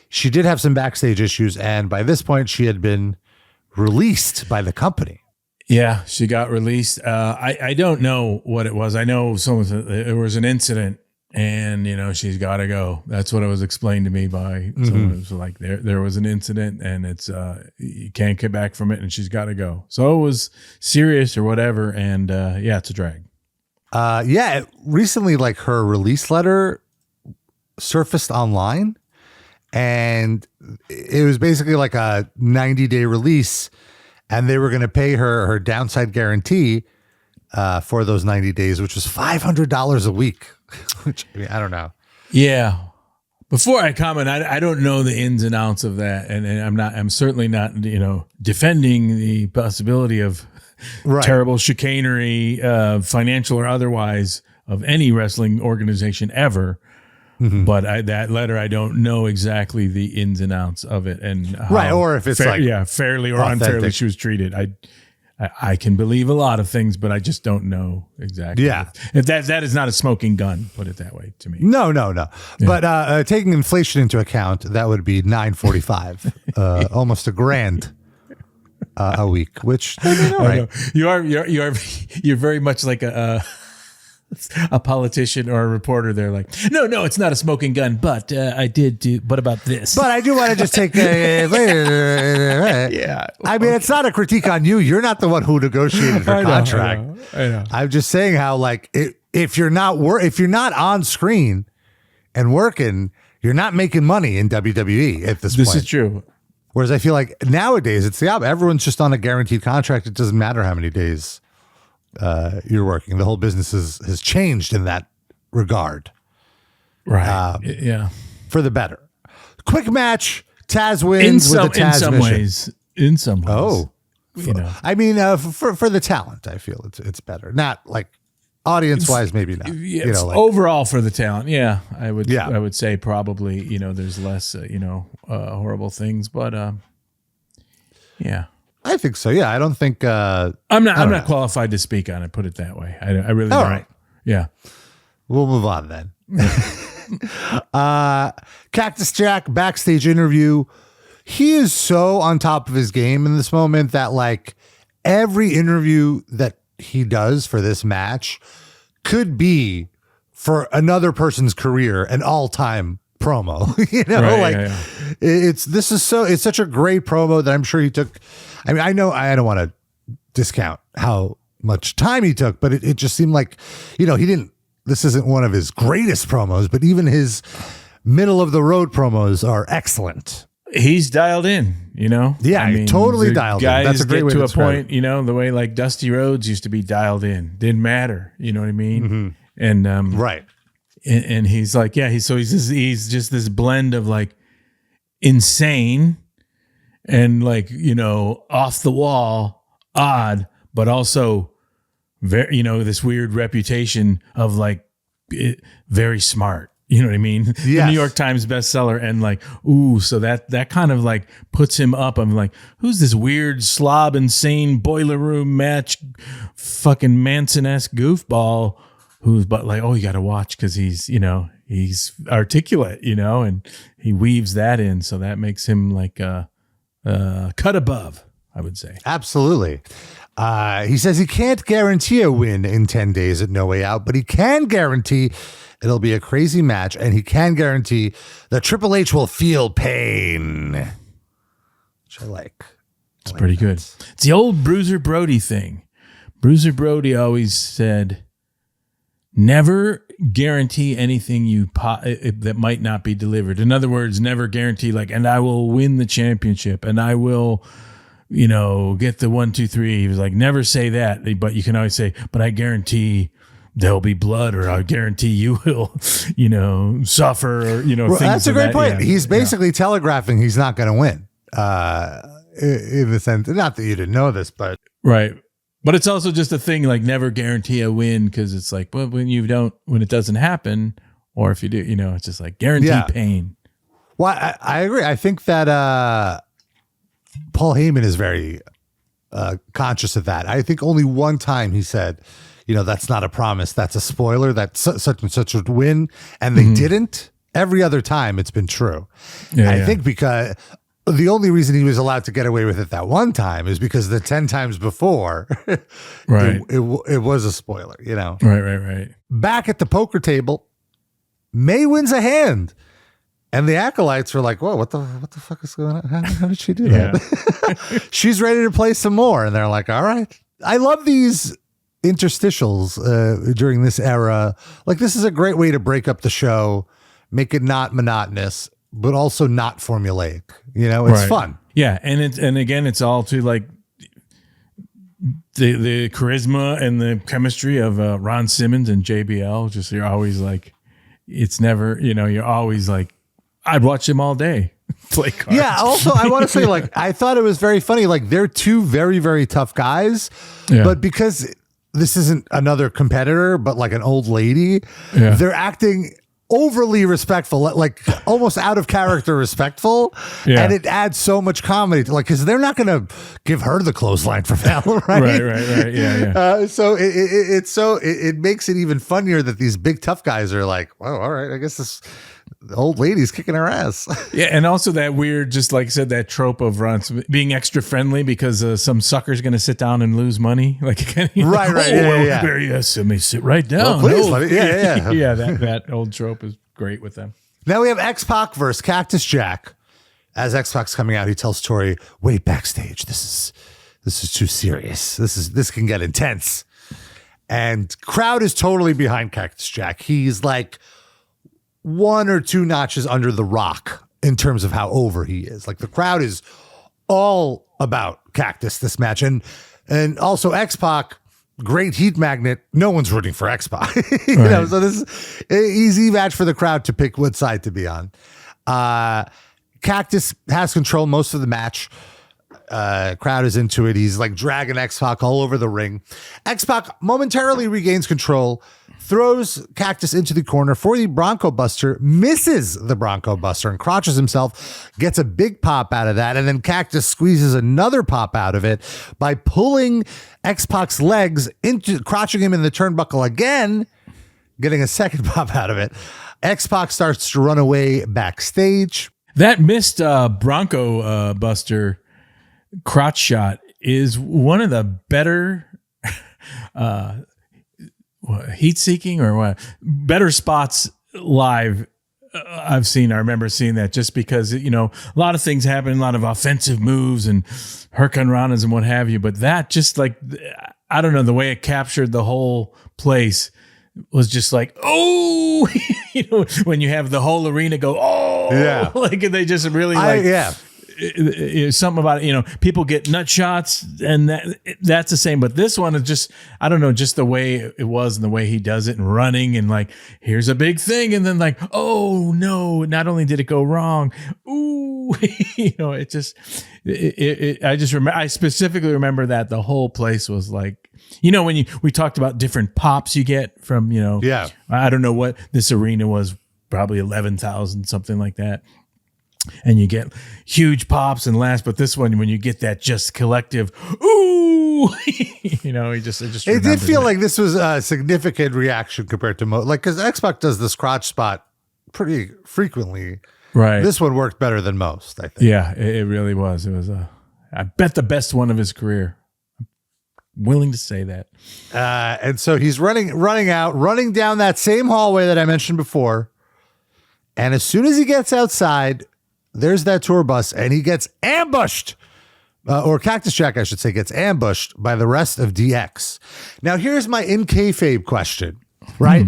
she did have some backstage issues, and by this point, she had been released by the company. Yeah, she got released. I don't know what it was. I know it was an incident. And, she's got to go. That's what it was explained to me by someone. It was like, there was an incident, and it's, you can't get back from it, and she's got to go. So it was serious or whatever. And, it's a drag. Recently, like, her release letter surfaced online, and it was basically like a 90-day release, and they were going to pay her downside guarantee for those 90 days, which was $500 a week. Which, I don't know. Yeah. Before I comment, I don't know the ins and outs of that, and I'm certainly not defending the possibility of terrible chicanery, financial or otherwise, of any wrestling organization ever. Mm-hmm. But that letter, I don't know exactly the ins and outs of it, and how or if it's fairly or authentic. unfairly she was treated. I can believe a lot of things, but I just don't know exactly. Yeah. If that is not a smoking gun, put it that way to me. No. Yeah. But taking inflation into account, that would be $945, almost $1,000 a week, which right. You're very much like a politician or a reporter. They're like, no, it's not a smoking gun, but I did do. What about this? But I do want to just take yeah. I mean, it's not a critique on you. You're not the one who negotiated her contract. I know. I'm just saying how, like, if you're not on screen and working, you're not making money in WWE at this point. This is true. Whereas I feel like nowadays it's the opposite. Everyone's just on a guaranteed contract. It doesn't matter how many days you're working. The whole business has changed in that regard. Right. Yeah. For the better. Quick match. Tazz wins with a Tazz mission. In some ways. Oh. I mean, for the talent, I feel it's better. Not like audience wise, maybe not. Overall for the talent. Yeah. I would say probably, there's less, horrible things, but yeah. I think so. Yeah, I don't think I'm not qualified to speak on it. Put it that way. I really don't. All right. Yeah, we'll move on then. Cactus Jack backstage interview. He is so on top of his game in this moment that like every interview that he does for this match could be for another person's career an all-time promo. It's such a great promo that I'm sure he took. I mean, I know I don't want to discount how much time he took, but it just seemed like, this isn't one of his greatest promos, but even his middle of the road promos are excellent. He's dialed in, Yeah, totally dialed in. That's a great way to describe it. The way like Dusty Rhodes used to be dialed in. Didn't matter. You know what I mean? Mm-hmm. And right. And he's like, he's just this blend of like insane and like, off the wall, odd, but also very, you know, this weird reputation of like very smart. You know what I mean? Yes. The New York Times bestseller, and like, ooh, so that kind of like puts him up. I'm like, who's this weird slob, insane boiler room match, fucking Manson-esque goofball who's but like, oh, you got to watch because he's, you know, he's articulate, you know, and he weaves that in, so that makes him like cut above, I would say. Absolutely. He says he can't guarantee a win in 10 days at No Way Out, but he can guarantee it'll be a crazy match, and he can guarantee that Triple H will feel pain, which I like. It's pretty good. It's the old Bruiser Brody thing. Bruiser Brody always said, never guarantee anything that might not be delivered. In other words, never guarantee like, and I will win the championship, and I will, you know, get the 1, 2, 3. He was like, never say that, but you can always say, but I guarantee there'll be blood, or I guarantee you will, you know, suffer, or, you know, well, things. That's a great point. Yeah, he's basically telegraphing he's not going to win. In the sense, not that you didn't know this, but right. But it's also just a thing like never guarantee a win, because it's like, well, when it doesn't happen, or if you do, you know, it's just like guarantee pain. Well, I agree. I think that Paul Heyman is very conscious of that. I think only one time he said, you know, that's not a promise. That's a spoiler. That such and such would win. And they didn't. Every other time it's been true. Yeah, I think because the only reason he was allowed to get away with it that one time is because the 10 times before, right, it was a spoiler, you know. Right. Back at the poker table, May wins a hand. And the Acolytes were like, whoa, what the fuck is going on? How did she do that? She's ready to play some more. And they're like, all right. I love these interstitials during this era. Like, this is a great way to break up the show, make it not monotonous, but also not formulaic. You know, it's fun. Yeah, and again, it's all to like the charisma and the chemistry of Ron Simmons and JBL. Just you're always like, it's never, you know, you're always like, I'd watch him all day play cards. Yeah. Also, I want to say, like, I thought it was very funny. Like, they're two very, very tough guys, but because this isn't another competitor, but like an old lady, they're acting overly respectful, like almost out of character respectful. And it adds so much comedy to, like, because they're not going to give her the clothesline for Fallon, right? Right. Yeah. So it makes it even funnier that these big tough guys are like, well, all right, I guess this old lady's kicking her ass. Yeah, and also that weird, just like I said, that trope of Ron being extra friendly because some sucker's going to sit down and lose money. Like, right. Yes, let me sit right down. Well, please, yeah. That old trope is great with them. Now we have X-Pac versus Cactus Jack. As X-Pac's coming out, he tells Tori, "Wait backstage. This is too serious. This can get intense." And crowd is totally behind Cactus Jack. He's like 1 or 2 notches under The Rock in terms of how over he is. Like, the crowd is all about Cactus this match. And also X-Pac, great heat magnet. No one's rooting for X-Pac. you know, so this is an easy match for the crowd to pick what side to be on. Cactus has control most of the match. Crowd is into it. He's like dragging X-Pac all over the ring. X-Pac momentarily regains control, throws Cactus into the corner for the Bronco Buster, misses the Bronco Buster and crotches himself, gets a big pop out of that, and then Cactus squeezes another pop out of it by pulling X-Pac's legs into, crotching him in the turnbuckle again, getting a second pop out of it. X-Pac starts to run away backstage. That missed Bronco Buster crotch shot is one of the better heat seeking or what better spots live I've seen. I remember seeing that just because, you know, a lot of things happen, a lot of offensive moves and hurricanranas and what have you, but that just like, I don't know, the way it captured the whole place was just like, oh, you know, when you have the whole arena go, oh, yeah, like they just really like, something about it, you know, people get nut shots and that's the same, but this one is just, I don't know, just the way it was and the way he does it and running and like, here's a big thing. And then like, oh no, not only did it go wrong, ooh, I specifically remember that the whole place was like, when we talked about different pops you get from, I don't know what this arena was, probably 11,000, something like that. And you get huge pops and laughs, but this one, when you get that just collective, ooh, it did feel like this was a significant reaction compared to because X-Pac does the crotch spot pretty frequently. Right. This one worked better than most, I think. Yeah, it really was. It was I bet the best one of his career. I'm willing to say that. And so he's running down that same hallway that I mentioned before. And as soon as he gets outside, there's that tour bus, and he gets ambushed, or Cactus Jack, I should say, gets ambushed by the rest of DX. Now, here's my in kayfabe question, right?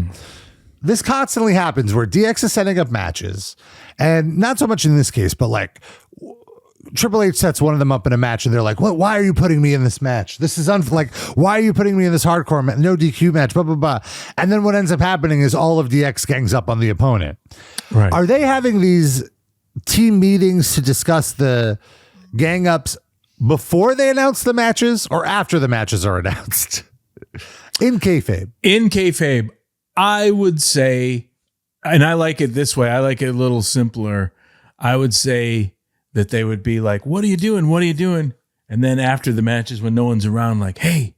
This constantly happens where DX is setting up matches, and not so much in this case, but like Triple H sets one of them up in a match, and they're like, "What? Why are you putting me in this match? This is why are you putting me in this hardcore match? No DQ match, blah blah blah." And then what ends up happening is all of DX gangs up on the opponent. Right? Are they having these team meetings to discuss the gang ups before they announce the matches or after the matches are announced? In kayfabe, I would say, and I like it this way, I like it a little simpler. I would say that they would be like, "What are you doing? What are you doing?" And then after the matches, when no one's around, like, "Hey,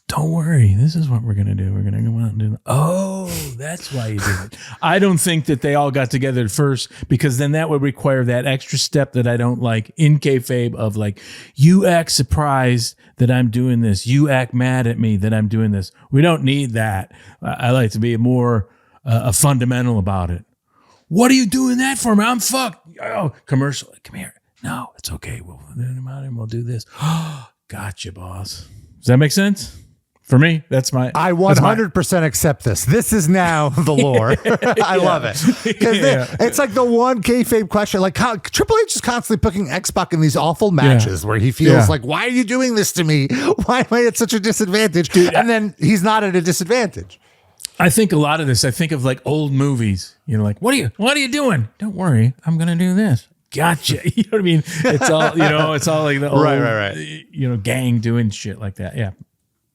don't worry. This is what we're going to do. We're going to go out and do that." Oh, that's why you did it. I don't think that they all got together first, because then that would require that extra step that I don't like in kayfabe of like, you act surprised that I'm doing this. You act mad at me that I'm doing this. We don't need that. I like to be more fundamental about it. What are you doing that for, man? I'm fucked. Oh, commercial. Come here. No, it's okay. We'll do this. Gotcha, boss. Does that make sense? For me, that's my. I 100% accept this. This is now the lore. I love it. It's like the one kayfabe question. Like Triple H is constantly putting X-Pac in these awful matches where he feels like, "Why are you doing this to me? Why am I at such a disadvantage?" Dude, and then he's not at a disadvantage. I think a lot of this, I think of like old movies. Like, what are you doing? Don't worry, I'm gonna do this. Gotcha. You know what I mean? It's all, it's all like the old, right. Gang doing shit like that. Yeah.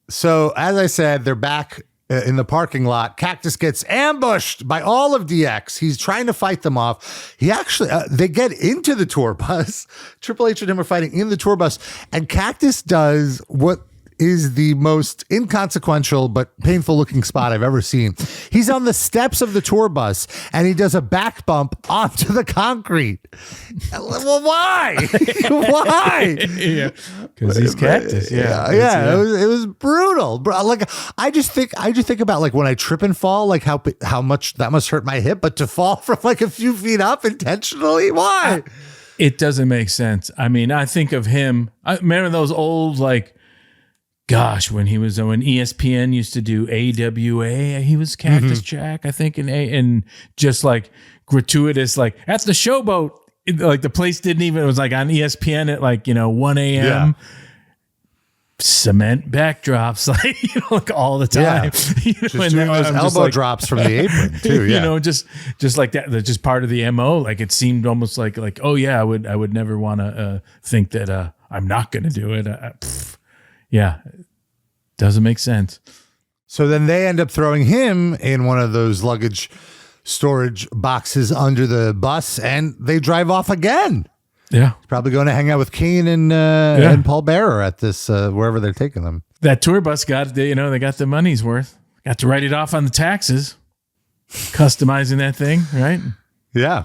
So, as I said, they're back in the parking lot. Cactus gets ambushed by all of DX. He's trying to fight them off. He actually, they get into the tour bus. Triple H and him are fighting in the tour bus. And Cactus does what is the most inconsequential but painful looking spot I've ever seen. He's on the steps of the tour bus and he does a back bump onto the concrete. Well, why? Why? Yeah, because he's Cactus. Yeah. It was brutal. Like I just think about like when I trip and fall, like how much that must hurt my hip, but to fall from like a few feet up intentionally, why? It doesn't make sense. I mean, I think of him. I remember those old like. Gosh, when ESPN used to do AWA, he was Cactus Jack, I think, and just like gratuitous, like at the Showboat, like the place didn't even, it was like on ESPN at like, 1 a.m. Yeah. Cement backdrops, like all the time. Yeah. Just doing those elbow drops from the apron too. Yeah. Just like that, just part of the MO. Like it seemed almost like, oh yeah, I would never want to think that I'm not going to do it. Yeah, doesn't make sense. So then they end up throwing him in one of those luggage storage boxes under the bus, and they drive off again. Yeah, he's probably going to hang out with Kane and Paul Bearer at this wherever they're taking them. That tour bus they got the money's worth. Got to write it off on the taxes, customizing that thing, right? Yeah.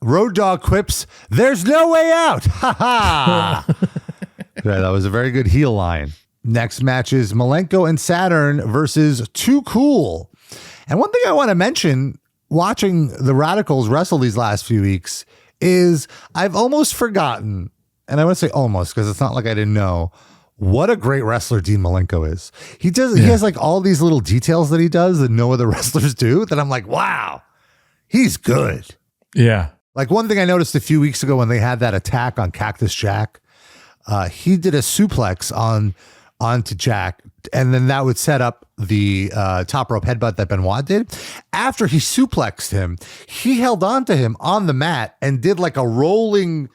Road Dogg quips, "There's no way out." Ha ha. Yeah, that was a very good heel line. Next match is Malenko and Saturn versus Too Cool. And one thing I want to mention, watching the Radicals wrestle these last few weeks, is I've almost forgotten, and I want to say almost because it's not like I didn't know, what a great wrestler Dean Malenko is. He has like all these little details that he does that no other wrestlers do that I'm like, wow, he's good. Yeah. Like one thing I noticed a few weeks ago when they had that attack on Cactus Jack, he did a suplex on onto Jack, and then that would set up the top rope headbutt that Benoit did. After he suplexed him, he held on to him on the mat and did like a rolling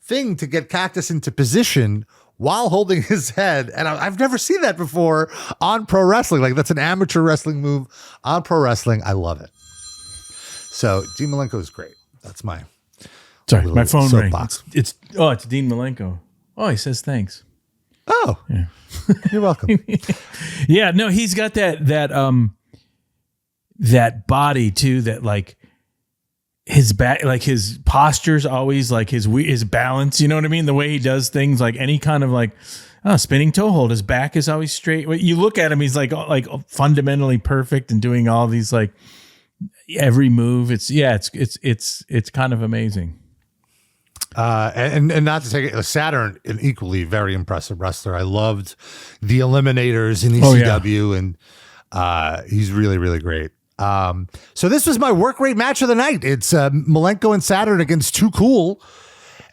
thing to get Cactus into position while holding his head. And I've never seen that before on pro wrestling. Like, that's an amateur wrestling move on pro wrestling. I love it. So Dean Malenko is great. That's my my phone rang. Box. It's Dean Malenko. Oh, he says thanks. Oh, yeah. You're welcome. Yeah, no, he's got that body too, that like his back, like his posture's always like his balance, you know what I mean? The way he does things, like any kind of like spinning toe hold, his back is always straight. You look at him, he's like fundamentally perfect and doing all these like every move. It's kind of amazing. And not to take it, Saturn, an equally very impressive wrestler. I loved the Eliminators in ECW, and he's really, really great. So this was my work rate match of the night. It's Malenko and Saturn against Too Cool.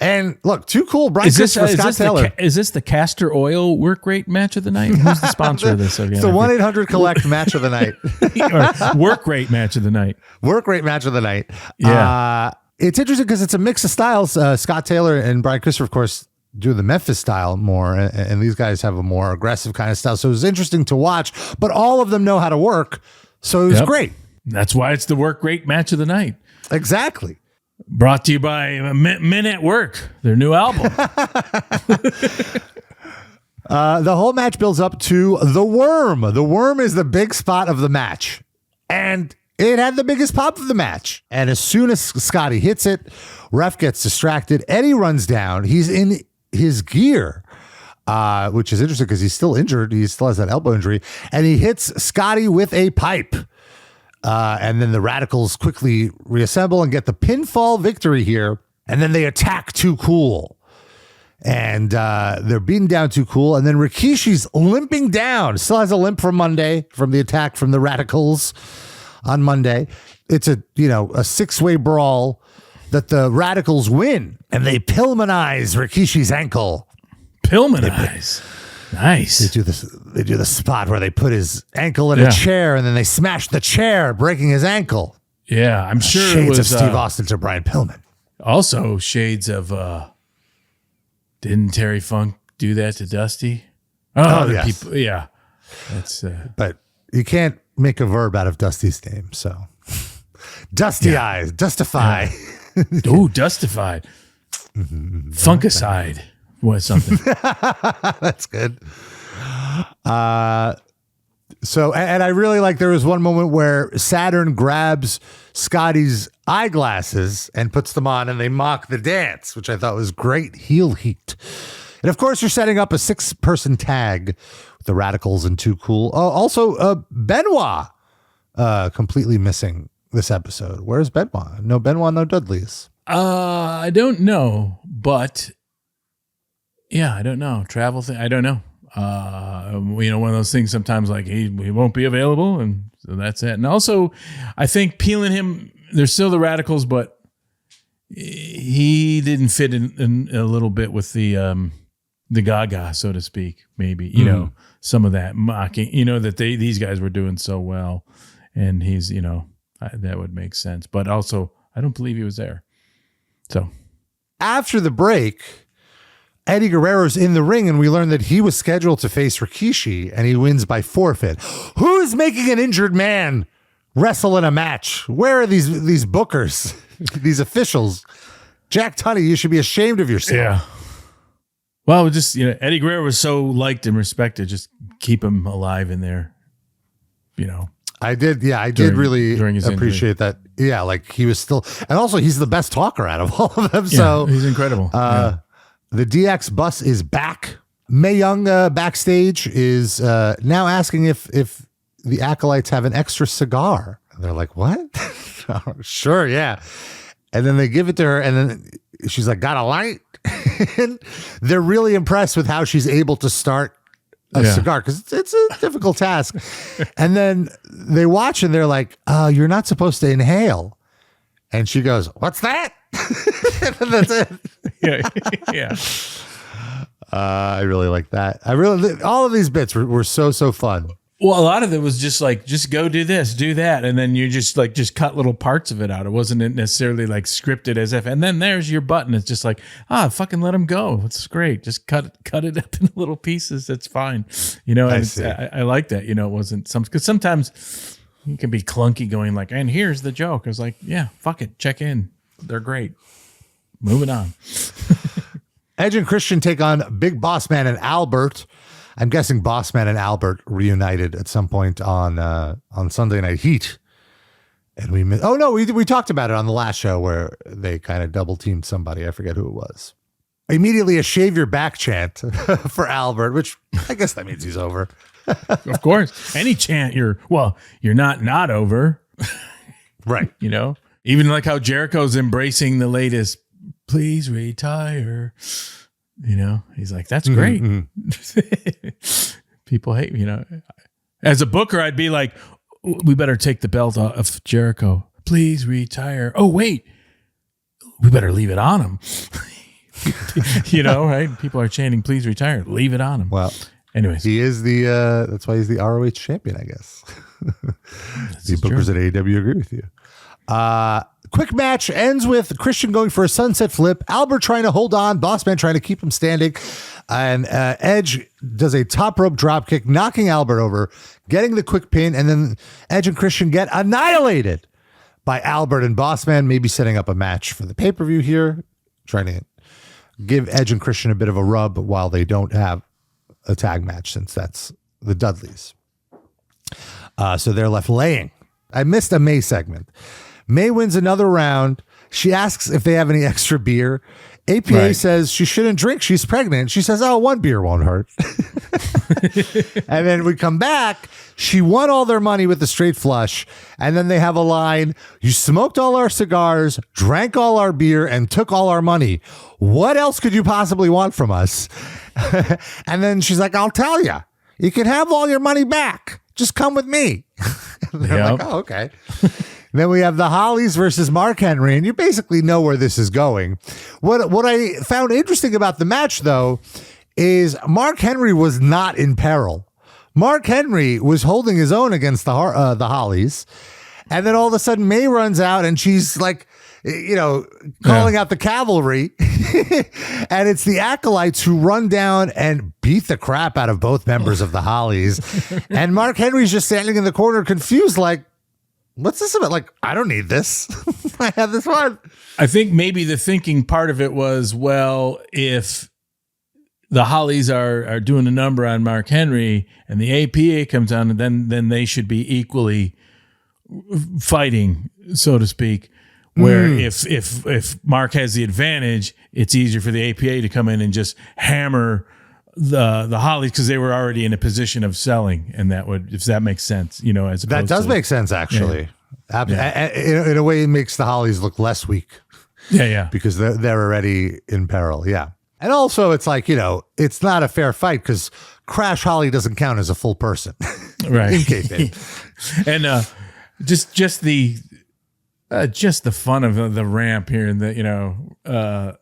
And look, Too Cool, Brian Christopher, Scott Taylor. Is this the castor oil work rate match of the night? Who's the sponsor of this? Again? It's the 1-800-COLLECT match of the night. Or work rate match of the night. Work rate match of the night. Yeah. It's interesting because it's a mix of styles. Scott Taylor and Brian Christopher, of course, do the Memphis style more, and these guys have a more aggressive kind of style. So it was interesting to watch, but all of them know how to work. So it was great. That's why it's the work rate match of the night. Exactly. Brought to you by Men at Work, their new album. The whole match builds up to the Worm. The Worm is the big spot of the match. And it had the biggest pop of the match. And as soon as Scotty hits it, ref gets distracted. Eddie runs down. He's in his gear, which is interesting because he's still injured. He still has that elbow injury. And he hits Scotty with a pipe. And then the Radicals quickly reassemble and get the pinfall victory here. And then they attack Too Cool. And they're beating down Too Cool. And then Rikishi's limping down. Still has a limp from Monday, from the attack from the Radicals on Monday. It's a six-way brawl that the Radicals win. And they Pillmanize Rikishi's ankle. Pillmanize. Nice. They do the spot where they put his ankle in a chair and then they smash the chair, breaking his ankle. Yeah, I'm sure shades it was of Steve Austin to Brian Pillman. Also shades of didn't Terry Funk do that to Dusty? Oh yes. People, yeah. That's but you can't make a verb out of Dusty's name, so Dusty Eyes, Dustify. Yeah. Oh, Dustified. Funkicide. Was something. That's good. So, and I really like, there was one moment where Saturn grabs Scotty's eyeglasses and puts them on and they mock the dance, which I thought was great heel heat. And of course, you're setting up a 6-person tag with the Radicals and Too Cool. Also, Benoit completely missing this episode. Where's Benoit? No Benoit, no Dudleys. I don't know, but yeah, I don't know. Travel thing, I don't know. One of those things sometimes like he won't be available, and so that's it. And also, I think peeling him, they're still the Radicals, but he didn't fit in a little bit with the Gaga, so to speak. Maybe some of that mocking, that these guys were doing so well, and he's that would make sense. But also, I don't believe he was there. So after the break, Eddie Guerrero's in the ring, and we learn that he was scheduled to face Rikishi, and he wins by forfeit. Who's making an injured man wrestle in a match? Where are these bookers, these officials? Jack Tunney, you should be ashamed of yourself. Yeah. Well, just Eddie Guerrero was so liked and respected. Just keep him alive in there. I did. Yeah, I did really appreciate that. Yeah, like he was still, and also he's the best talker out of all of them. So he's incredible. The DX bus is back. Mae Young backstage is now asking if the Acolytes have an extra cigar. And they're like, what? Sure, yeah. And then they give it to her, and then she's like, got a light? And they're really impressed with how she's able to start a cigar, because it's a difficult task. And then they watch, and they're like, you're not supposed to inhale. And she goes, what's that? And that's it. Yeah. I really like that. All of these bits were so fun. Well, a lot of it was just like, just go do this, do that. And then you just cut little parts of it out. It wasn't necessarily like scripted as if, and then there's your button. It's just like, fucking let him go. It's great. Just cut it up in little pieces. That's fine. I like that. It wasn't because sometimes you can be clunky going like, and here's the joke. I was like, yeah, fuck it. Check in. They're great. Moving on. Edge and Christian take on Big Boss Man and Albert. I'm guessing Boss Man and Albert reunited at some point on Sunday Night Heat. And we talked about it on the last show where they kind of double teamed somebody. I forget who it was. Immediately a shave your back chant for Albert, which I guess that means he's over. Of course. Any chant you're not over. Right. Even like how Jericho's embracing the latest, please retire. He's like, that's great. Mm-hmm. People hate, as a booker, I'd be like, we better take the belt off of Jericho. Please retire. Oh, wait, we better leave it on him. Right? People are chanting, please retire. Leave it on him. Well, anyways, he is that's why he's the ROH champion, I guess. The bookers at AEW agree with you. Quick match ends with Christian going for a sunset flip, Albert trying to hold on, Boss Man trying to keep him standing, and Edge does a top rope drop kick, knocking Albert over, getting the quick pin, and then Edge and Christian get annihilated by Albert and Boss Man, maybe setting up a match for the pay-per-view here, trying to give Edge and Christian a bit of a rub while they don't have a tag match since that's the Dudleys. So they're left laying. I missed a May segment. May wins another round. She asks if they have any extra beer. APA says she shouldn't drink. She's pregnant. She says, one beer won't hurt. And then we come back. She won all their money with the straight flush. And then they have a line. You smoked all our cigars, drank all our beer, and took all our money. What else could you possibly want from us? And then she's like, I'll tell you. You can have all your money back. Just come with me. They're like, oh, okay. Then we have the Hollies versus Mark Henry, and you basically know where this is going. What I found interesting about the match, though, is Mark Henry was not in peril. Mark Henry was holding his own against the Hollies, and then all of a sudden May runs out, and she's like, calling out the cavalry, and it's the Acolytes who run down and beat the crap out of both members of the Hollies, and Mark Henry's just standing in the corner confused, like, what's this about? Like, I don't need this. I have this one. I think maybe the thinking part of it was, well, if the Hollies are doing a number on Mark Henry and the APA comes on, then they should be equally fighting, so to speak. Where if Mark has the advantage, it's easier for the APA to come in and just hammer the Hollies because they were already in a position of selling, and that would, if that makes sense, as that does make sense actually. Yeah. In a way, it makes the Hollies look less weak. Yeah, because they're already in peril. Yeah, and also it's like it's not a fair fight because Crash Holly doesn't count as a full person, right? In kayfabe. And just the fun of the ramp here, and the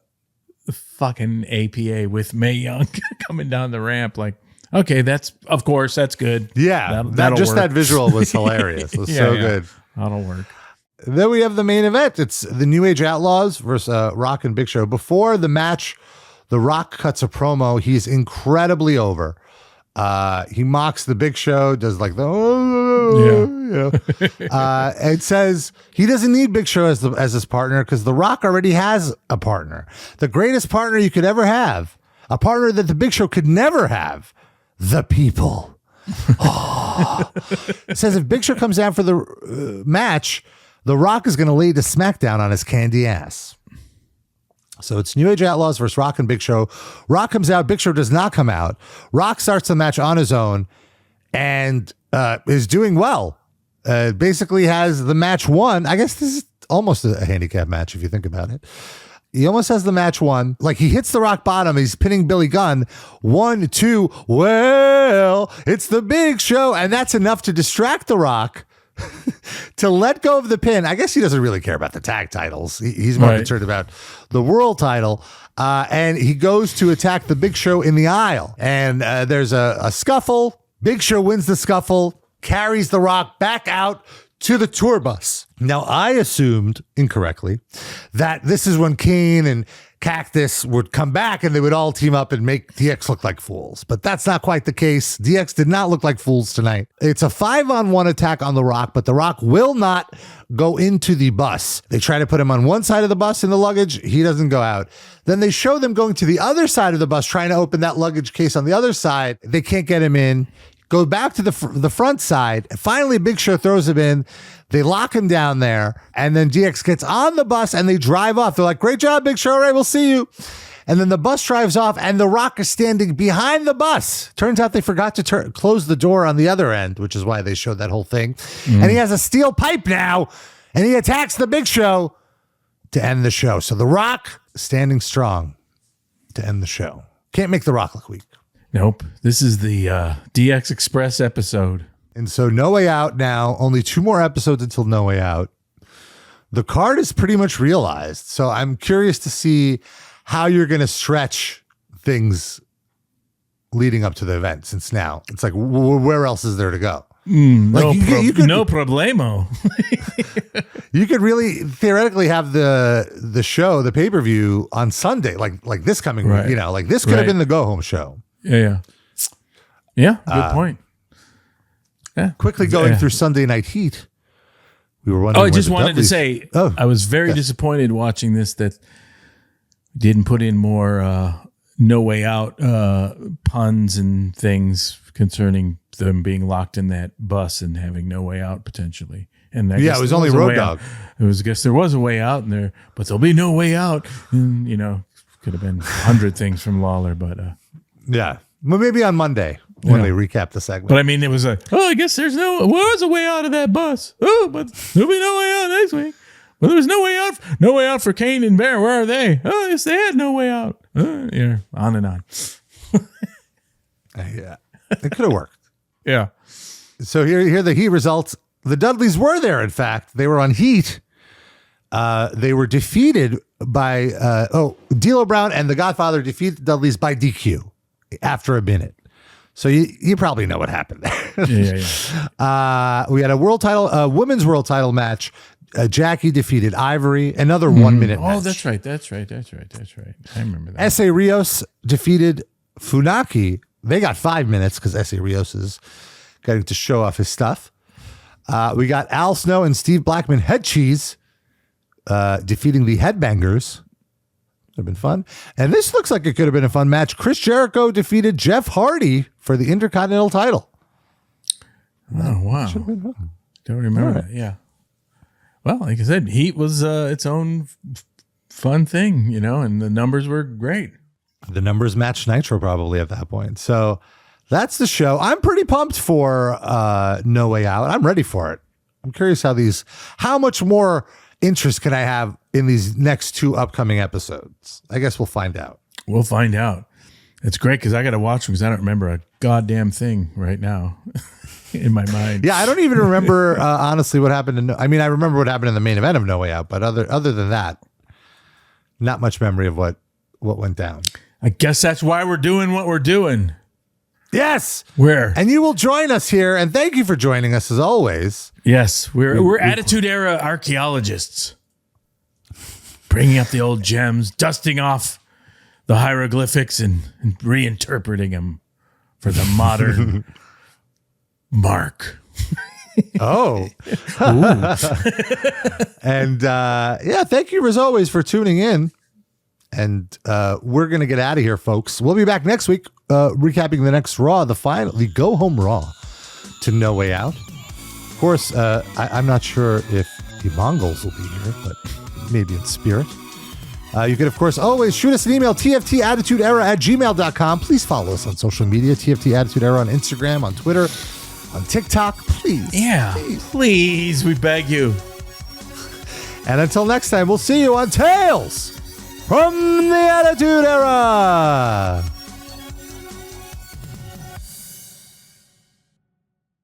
the fucking APA with Mae Young coming down the ramp, like, okay, that's good. Yeah, that visual was hilarious. It was so good. That'll work. Then we have the main event. It's the New Age Outlaws versus Rock and Big Show. Before the match, The Rock cuts a promo. He's incredibly over. He mocks the Big Show, does like it says he doesn't need Big Show as his partner because The Rock already has a partner, the greatest partner you could ever have, a partner that the Big Show could never have, the people. It says if Big Show comes down for the match, The Rock is going to lay the smackdown on his candy ass. So it's New Age Outlaws versus Rock and Big Show. Rock comes out. Big Show does not come out. Rock starts the match on his own and is doing well. Basically has the match won. I guess this is almost a handicap match if you think about it. He almost has the match won. Like he hits the rock bottom. He's pinning Billy Gunn. 1, 2. Well, it's the Big Show. And that's enough to distract the Rock. to let go of the pin. I guess he doesn't really care about the tag titles. He's more concerned about the world title. And he goes to attack the Big Show in the aisle. And there's a scuffle. Big Show wins the scuffle, carries The Rock back out to the tour bus. Now, I assumed incorrectly that this is when Kane and Cactus would come back and they would all team up and make DX look like fools. But that's not quite the case. DX did not look like fools tonight. It's a 5-on-1 attack on The Rock, but The Rock will not go into the bus. They try to put him on one side of the bus in the luggage. He doesn't go out. Then they show them going to the other side of the bus, trying to open that luggage case on the other side. They can't get him in. Go back to the front side. Finally, Big Show throws him in. They lock him down there. And then DX gets on the bus and they drive off. They're like, great job, Big Show. All right, we'll see you. And then the bus drives off and The Rock is standing behind the bus. Turns out they forgot to close the door on the other end, which is why they showed that whole thing. And he has a steel pipe now and he attacks the Big Show to end the show. So The Rock standing strong to end the show. Can't make The Rock look weak. Nope. This is the DX Express episode. And so No Way Out now, only 2 more episodes until No Way Out. The card is pretty much realized. So I'm curious to see how you're going to stretch things leading up to the event, since now it's like, where else is there to go? No problemo. You could really theoretically have the show, the pay-per-view on Sunday, like this coming week, like this could have been the go-home show. Yeah. Good point. Yeah. Quickly going through Sunday Night Heat. We were wondering. I just wanted to say, I was very disappointed watching this that didn't put in more No Way Out puns and things concerning them being locked in that bus and having no way out potentially. And it was only Road Dogg. I guess there was a way out in there, but there'll be no way out. And, could have been 100 things from Lawler, but yeah, well, maybe on Monday when they recap the segment. But I mean, it was I guess there was a way out of that bus. Oh, but there'll be no way out next week. Well, there was no way out for Kane and Bear. Where are they? Oh, yes, they had no way out. Yeah, on and on. Yeah, it could have worked. Yeah. So here are the Heat results. The Dudleys were there. In fact, they were on Heat. They were defeated by D'Lo Brown and the Godfather defeated the Dudleys by DQ after a minute. So you probably know what happened there. Yeah. We had a women's world title match. Jackie defeated Ivory. Another 1 minute match. Oh, that's right. I remember that. S.A. Rios defeated Funaki. They got 5 minutes because S.A. Rios is getting to show off his stuff. We got Al Snow and Steve Blackman Head Cheese defeating the Headbangers. Would have been fun. And this looks like it could have been a fun match. Chris Jericho defeated Jeff Hardy for the Intercontinental title. Oh, wow. Should have been fun. Don't remember that. Yeah. Well, like I said, Heat was its own fun thing, and the numbers were great. The numbers matched Nitro probably at that point. So that's the show. I'm pretty pumped for No Way Out. I'm ready for it. I'm curious how much more interest can I have in these next 2 upcoming episodes? I guess we'll find out. We'll find out. It's great because I got to watch them because I don't remember a goddamn thing right now in my mind. Yeah, I don't even remember, honestly, what happened. I remember what happened in the main event of No Way Out, but other than that, not much memory of what went down. I guess that's why we're doing what we're doing. Yes. And you will join us here, and thank you for joining us as always. Yes, we're Attitude Era archaeologists. Bringing up the old gems, dusting off the hieroglyphics and reinterpreting them for the modern mark. Oh. And thank you as always for tuning in. And we're going to get out of here, folks. We'll be back next week recapping the next Raw, the Go Home Raw to No Way Out. Of course, I'm not sure if the Mongols will be here, but maybe in spirit. You can, of course, always shoot us an email, tftattitudeera@gmail.com. Please follow us on social media, TFT Attitude Era on Instagram, on Twitter, on TikTok. Please. Yeah, please, we beg you. And until next time, we'll see you on Tales from the Attitude Era.